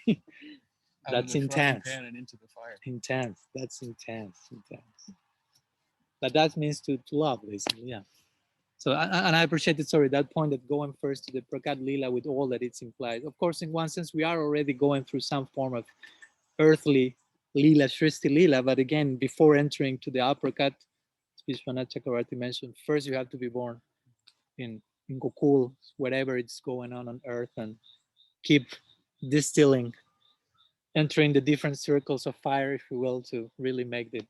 That's intense. And into the fire. Intense. That's intense. But that means to love, basically, yeah. So, and I appreciate it, sorry, that point that going first to the Prakat Lila with all that it's implied. Of course, in one sense, we are already going through some form of earthly Lila, Shristi Lila, but again, before entering to the uppercut, Vishwanath Chakravarti mentioned, first you have to be born in Gokul, whatever it's going on earth, and keep distilling, entering the different circles of fire, if you will, to really make the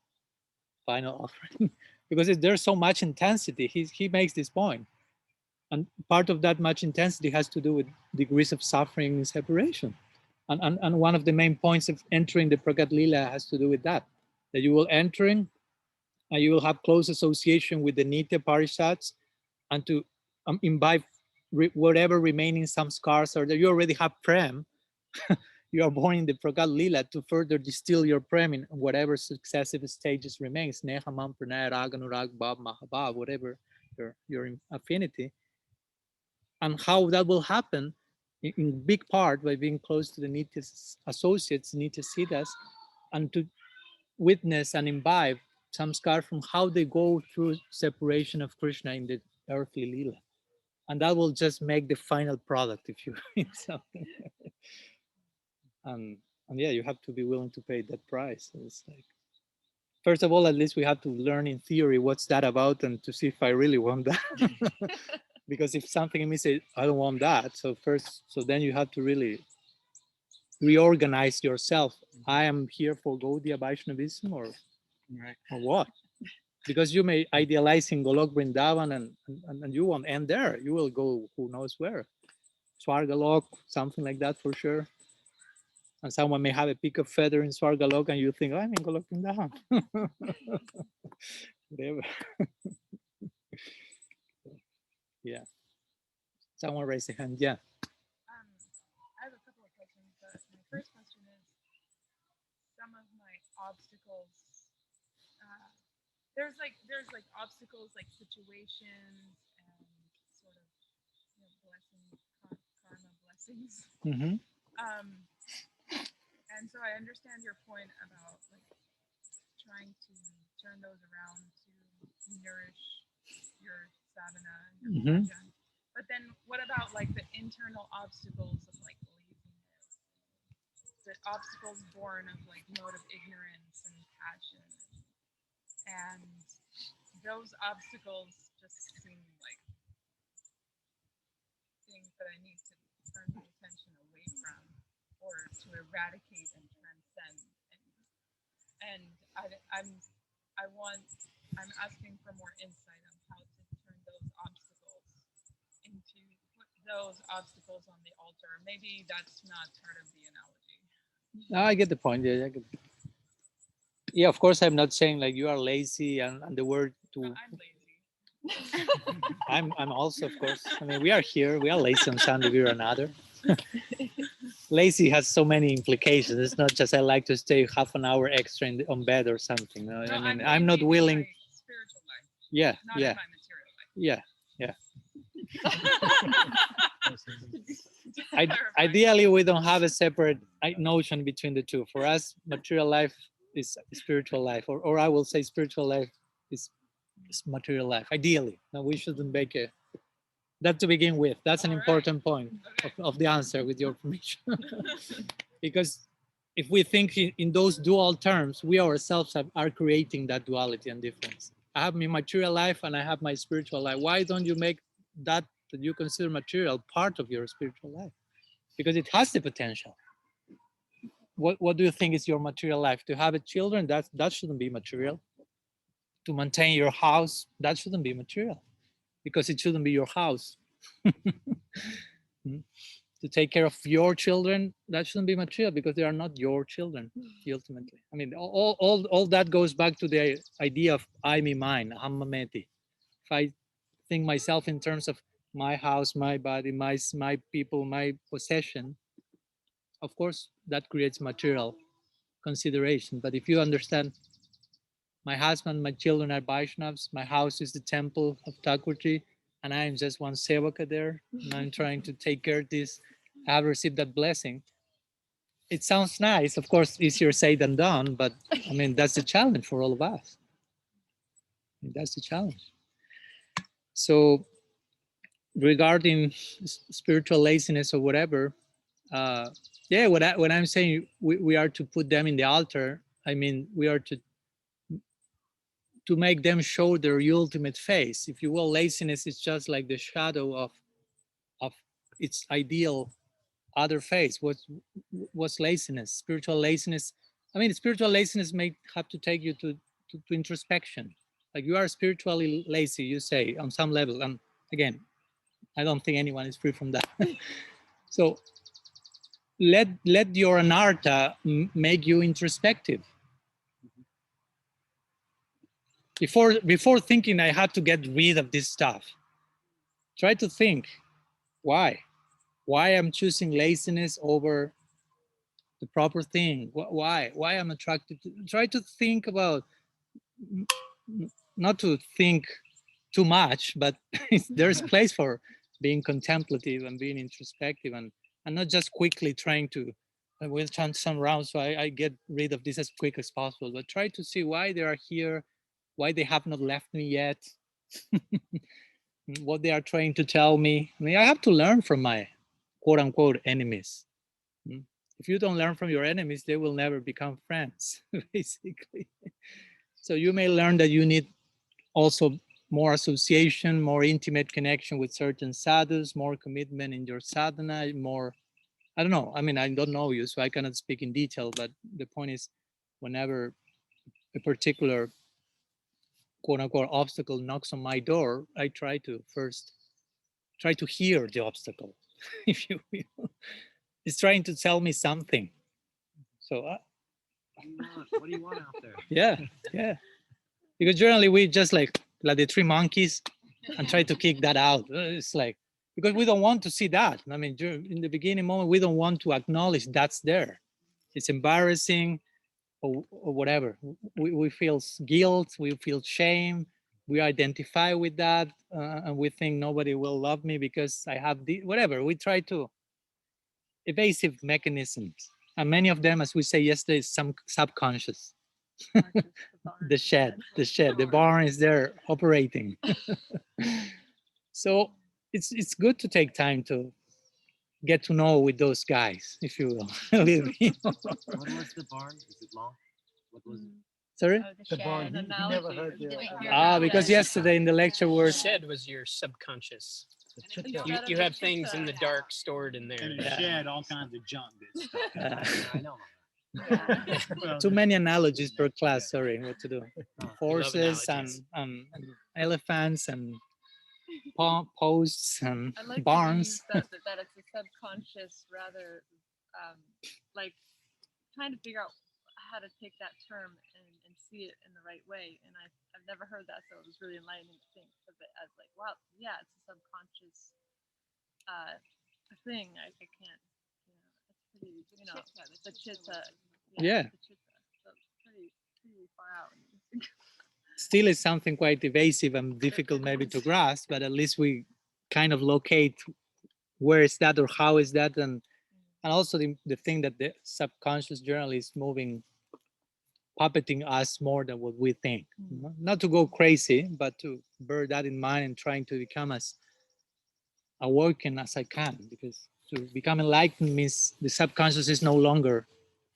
final offering. Because there's so much intensity, he makes this point. And part of that much intensity has to do with degrees of suffering and separation. And one of the main points of entering the Prakat Lila has to do with that you will entering and you will have close association with the Nitya Parishads, and to imbibe whatever remaining samskars are there. You already have prem. You are born in the Prakat Lila to further distill your prem in whatever successive stages remains. Neha, Man, Pranaya, Raga, Anurag, Bhav, Mahabhav, whatever your affinity. And how that will happen in big part by being close to the Nitya associates, Nitya Siddhas, and to witness and imbibe samskar from how they go through separation of Krishna in the earthly Lila. And that will just make the final product, if you will. Something. And yeah, you have to be willing to pay that price. It's like, first of all, at least we have to learn in theory what's that about and to see if I really want that. Because if something in me says, I don't want that, so then you have to really reorganize yourself. I am here for Gaudiya Vaishnavism or what? Because you may idealize in Golok Vrindavan and you won't end there. You will go who knows where. Swargalok, something like that for sure. And someone may have a peak of feather in Swargalok and you think, oh, I'm in Golok Vrindavan. Whatever. Yeah. Someone raise a hand. Yeah. I have a couple of questions, but my first question is some of my obstacles. There's like obstacles, like situations and sort of karma blessings. Mm-hmm. And so I understand your point about like trying to turn those around to nourish your sadhana and your bhajan. But then what about like the internal obstacles of like laziness, the obstacles born of like mode of ignorance and passion, and those obstacles just seem like things that I need to turn my attention away from or to eradicate and transcend. And I'm asking for more insight on how to turn those obstacles into, put those obstacles on the altar. Maybe that's not part of the analogy. No, I get the point. Yeah, yeah, of course, I'm not saying like you are lazy and the word to. I'm lazy. I'm also, of course. I mean, we are here. We are lazy on some degree or another. Lazy has so many implications. It's not just I like to stay half an hour extra on bed or something. No, I mean, I'm not willing. In my spiritual life. Yeah, not yeah, in my material life. yeah. Ideally, we don't have a separate notion between the two. For us, material life is spiritual life, or I will say spiritual life is material life. Ideally, now we shouldn't make that to begin with. That's an important point of the answer, with your permission. Because if we think in those dual terms, we ourselves are creating that duality and difference. I have my material life and I have my spiritual life. Why don't you make that you consider material part of your spiritual life? Because it has the potential. What do you think is your material life? To have a children, that shouldn't be material. To maintain your house, that shouldn't be material, because it shouldn't be your house. To take care of your children, that shouldn't be material, because they are not your children ultimately. I mean, all that goes back to the idea of I, me, mine, aham, mameti. If I think myself in terms of my house, my body, my people, my possession, of course that creates material consideration. But if you understand, my husband, my children are Vaishnavas, my house is the temple of Thakurji, and I am just one sevaka there, and I'm trying to take care of this, I have received that blessing. It sounds nice, of course, easier said than done, but I mean, that's the challenge for all of us. That's the challenge. So regarding spiritual laziness or whatever, yeah, what I'm saying, we are to put them in the altar. I mean, we are to make them show their ultimate face. If you will, laziness is just like the shadow of its ideal other face. What's laziness? Spiritual laziness. I mean, spiritual laziness may have to take you to introspection. Like you are spiritually lazy, you say, on some level. And again, I don't think anyone is free from that. So let your anartha make you introspective. Before thinking I had to get rid of this stuff, try to think why I'm choosing laziness over the proper thing. Why I'm attracted to. Try to think about, not to think too much, but there's place for being contemplative and being introspective, and not just quickly trying to, we'll turn some around so I get rid of this as quick as possible, but try to see why they are here, why they have not left me yet, what they are trying to tell me. I mean, I have to learn from my quote unquote enemies. If you don't learn from your enemies, they will never become friends, basically. So you may learn that you need also more association, more intimate connection with certain sadhus, more commitment in your sadhana, more, I don't know. I mean, I don't know you, so I cannot speak in detail, but the point is, whenever a particular quote unquote obstacle knocks on my door, I try to first hear the obstacle, if you will. It's trying to tell me something. So what do you want out there? yeah. Because generally we just like the three monkeys and try to kick that out. It's like, because we don't want to see that. I mean, in the beginning moment, we don't want to acknowledge that's there. It's embarrassing or whatever. We feel guilt, we feel shame, we identify with that, and we think nobody will love me because I have whatever. We try to evasive mechanisms. And many of them, as we say yesterday, is some subconscious. the shed, the barn is there operating. So it's good to take time to get to know with those guys, if you will. What was the barn? Is it long? What was it? Sorry? The barn. He never heard Because yesterday in the lecture The shed was your subconscious. You have things in the dark stored in there. And the shed, all kinds of junk. I know. too many analogies per class. Sorry, what to do? Horses and elephants and posts and I like barns. that it's a subconscious rather, like trying to figure out how to take that term and see it in the right way. And I've never heard that, so it was really enlightening to think of it as like, wow, yeah, it's a subconscious thing. I can't, it's pretty, the chitta. Yeah. The chitta. So it's pretty far out. Still is something quite evasive and difficult maybe to grasp, but at least we kind of locate where is that or how is that, and also the thing that the subconscious generally is moving, puppeting us more than what we think. Not to go crazy, but to bear that in mind and trying to become as awoken as I can, because to become enlightened means the subconscious is no longer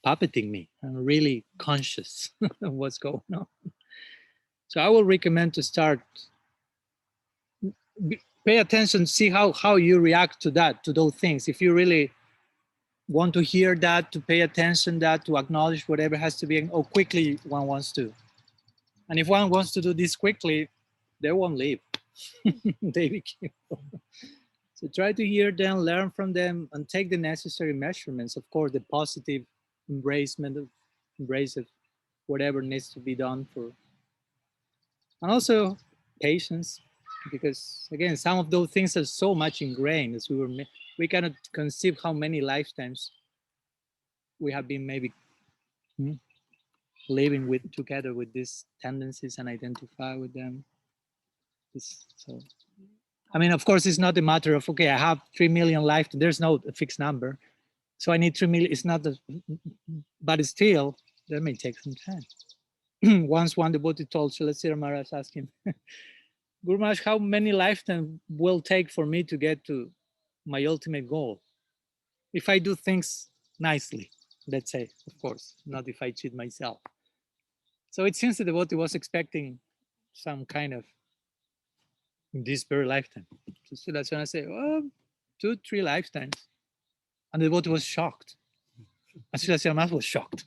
puppeting me. I'm really conscious of what's going on. So I will recommend to start, pay attention, see how you react to that, to those things. If you really want to hear that, to pay attention that, to acknowledge whatever has to be, or quickly one wants to. And if one wants to do this quickly, they won't leave. They be careful. So try to hear them, learn from them, and take the necessary measurements. Of course, the positive embrace of whatever needs to be done for. And also patience, because again, some of those things are so much ingrained as we cannot conceive how many lifetimes we have been maybe living together with these tendencies and identify with them. So, I mean, of course, it's not a matter of, okay, I have 3 million lifetimes. There's no fixed number. So I need 3 million. It's not, but it's still, that may take some time. Once one devotee told Srila Maharaj, asked him, Guru Maharaj, how many lifetimes will take for me to get to my ultimate goal? If I do things nicely, let's say, of course, not if I cheat myself. So it seems the devotee was expecting some kind of in this very lifetime. So that's when I say, oh, 2-3 lifetimes. And the devotee was shocked. And Srila Srila was shocked.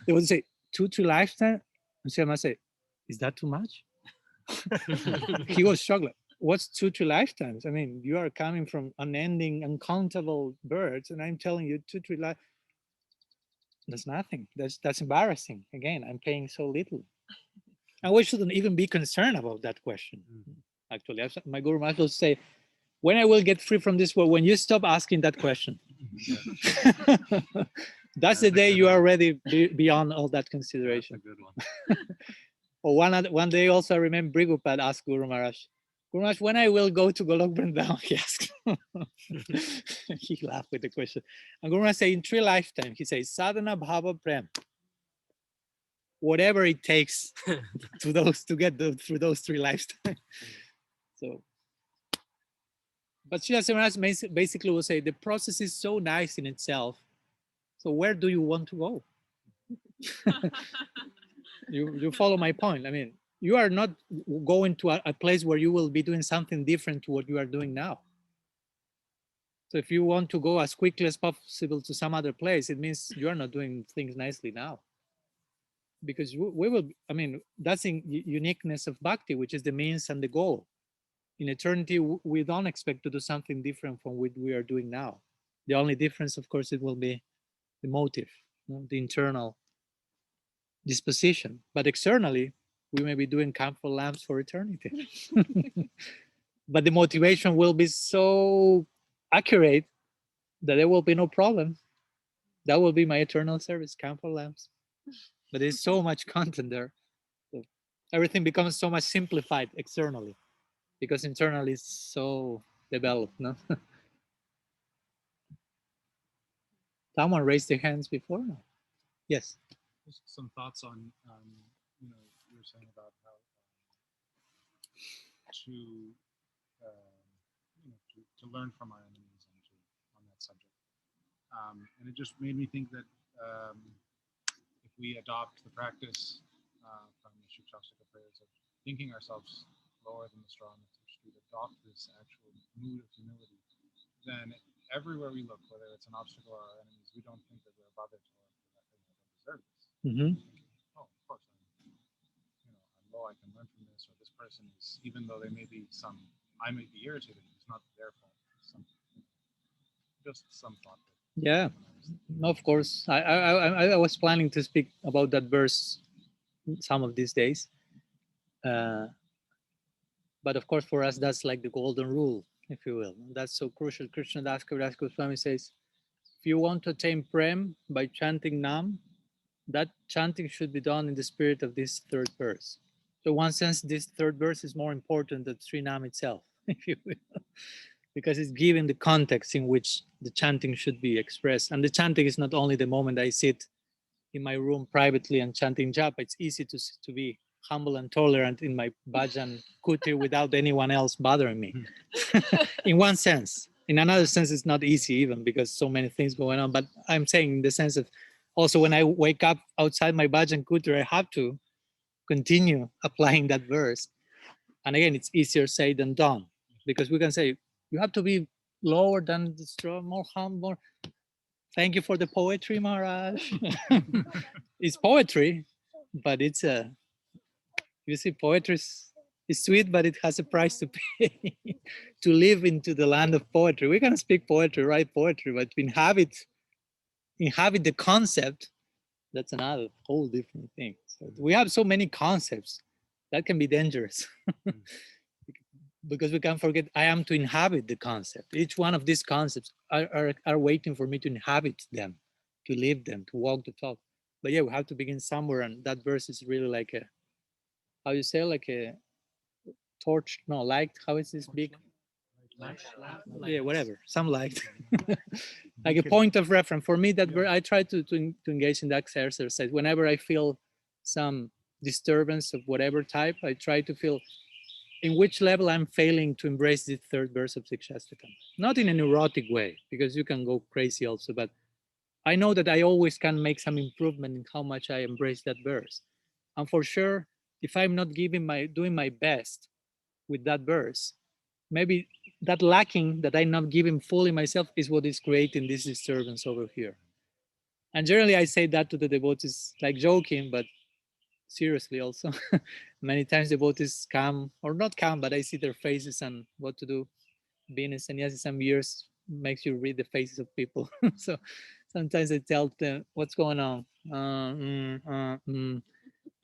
They would say, 2-3 lifetimes? And Srila say, is that too much? He was shocked. Like, what's 2-3 lifetimes? I mean, you are coming from unending, uncountable births, and I'm telling you 2-3 life. That's nothing. That's embarrassing. Again, I'm paying so little. And we shouldn't even be concerned about that question. Actually, my Guru Maharaj will say, when I will get free from this world, when you stop asking that question. That's the day you are already beyond all that consideration. That's a good one. Or one day also I remember Brigupad asked Guru Maharaj, Guru Maharaj, when I will go to Golok Vrindavan, he asked. He laughed with the question. And Guru Maharaj said, in 3 lifetimes, he says, sadhana bhava prem. Whatever it takes to get through those 3 lifetimes. So, but Srila Maharaj basically will say, the process is so nice in itself. So where do you want to go? You follow my point. I mean, you are not going to a place where you will be doing something different to what you are doing now. So if you want to go as quickly as possible to some other place, it means you are not doing things nicely now. Because we will, I mean, that's the uniqueness of bhakti, which is the means and the goal. In eternity, we don't expect to do something different from what we are doing now. The only difference, of course, it will be the motive, the internal disposition. But externally, we may be doing camphor lamps for eternity. But the motivation will be so accurate that there will be no problem. That will be my eternal service, camphor lamps. But there's so much content there. So everything becomes so much simplified externally because internally it's so developed. No? Someone raised their hands before? No? Yes. Just some thoughts on, you were saying about how to learn from our enemies and on that subject. And it just made me think that if we adopt the practice from the Shikshastika prayers of thinking ourselves lower than the straw on which we adopt this actual mood of humility, then everywhere we look, whether it's an obstacle or our enemies, we don't think that we're above it or that they don't deserve this. Mm-hmm. Oh, of course, I'm low. I can learn from this, or this person is, even though they may be I may be irritated. It's not their fault. Just some thought. Yeah, no, of course. I was planning to speak about that verse some of these days. But of course, for us, that's like the golden rule, if you will. That's so crucial. Krishna Das Kaviraj Goswami says, if you want to attain prem by chanting Nam, that chanting should be done in the spirit of this 3rd verse. So in one sense, this 3rd verse is more important than Sri Nam itself, if you will, because it's given the context in which the chanting should be expressed. And the chanting is not only the moment I sit in my room privately and chanting japa. It's easy to be humble and tolerant in my bhajan kutir without anyone else bothering me. In one sense. In another sense, it's not easy even because so many things going on. But I'm saying in the sense of also when I wake up outside my bhajan kutir, I have to continue applying that verse. And again, it's easier said than done because we can say, you have to be lower than the straw, more humble. Thank you for the poetry, Maharaj. It's poetry, but it's you see, poetry is sweet, but it has a price to pay to live into the land of poetry. We can speak poetry, write poetry, but to inhabit the concept, that's another whole different thing. So we have so many concepts that can be dangerous. Because we can't forget, I am to inhabit the concept. Each one of these concepts are waiting for me to inhabit them, to live them, to walk the talk. But yeah, we have to begin somewhere, and that verse is really like a, how you say, like a torch, no, light, how is this big? Yeah, whatever, some light. Like a point of reference. For me, that I try to engage in that exercise. Whenever I feel some disturbance of whatever type, I try to feel, in which level I'm failing to embrace the third verse of Sikshastakam. Not in a neurotic way, because you can go crazy also, but I know that I always can make some improvement in how much I embrace that verse. And for sure, if I'm not doing my best with that verse, maybe that lacking that I'm not giving fully myself is what is creating this disturbance over here. And generally I say that to the devotees like joking, but seriously also. Many times devotees come, or not come, but I see their faces and what to do. Being a sannyasi some years makes you read the faces of people. So sometimes I tell them what's going on.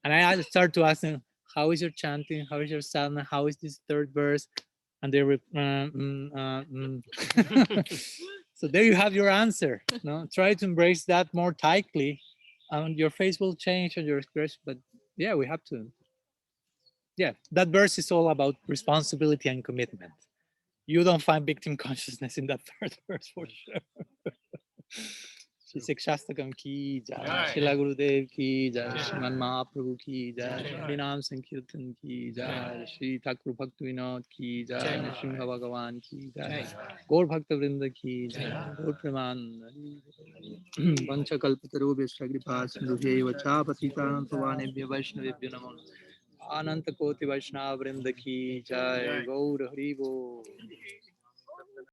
And I start to ask them, how is your chanting? How is your sadhana? How is this third verse? And they So there you have your answer. No, try to embrace that more tightly, and your face will change and your expression. But yeah, we have to. Yeah, that verse is all about responsibility and commitment. You don't find victim consciousness in that third verse for sure. Shri Sikshastakam ki jai, Srila Gurudev ki jai, Shriman Mahaprabhu ki jai, Harinam Sankirtan ki jai, Shri Thakura Bhaktivinoda ki jai, Narasingha Bhagavan ki jai, Gaur Bhakta Vrinda ki jai, Gaur Premananda. Vancha Kalpatarubhyascha Kripa Sindhubhyeva Cha Patitanam Pavanebhyo Vaishnavebhyo Namo Ananta Koti Vaishnava Vrinda ki jai, Gaur Hari Bol.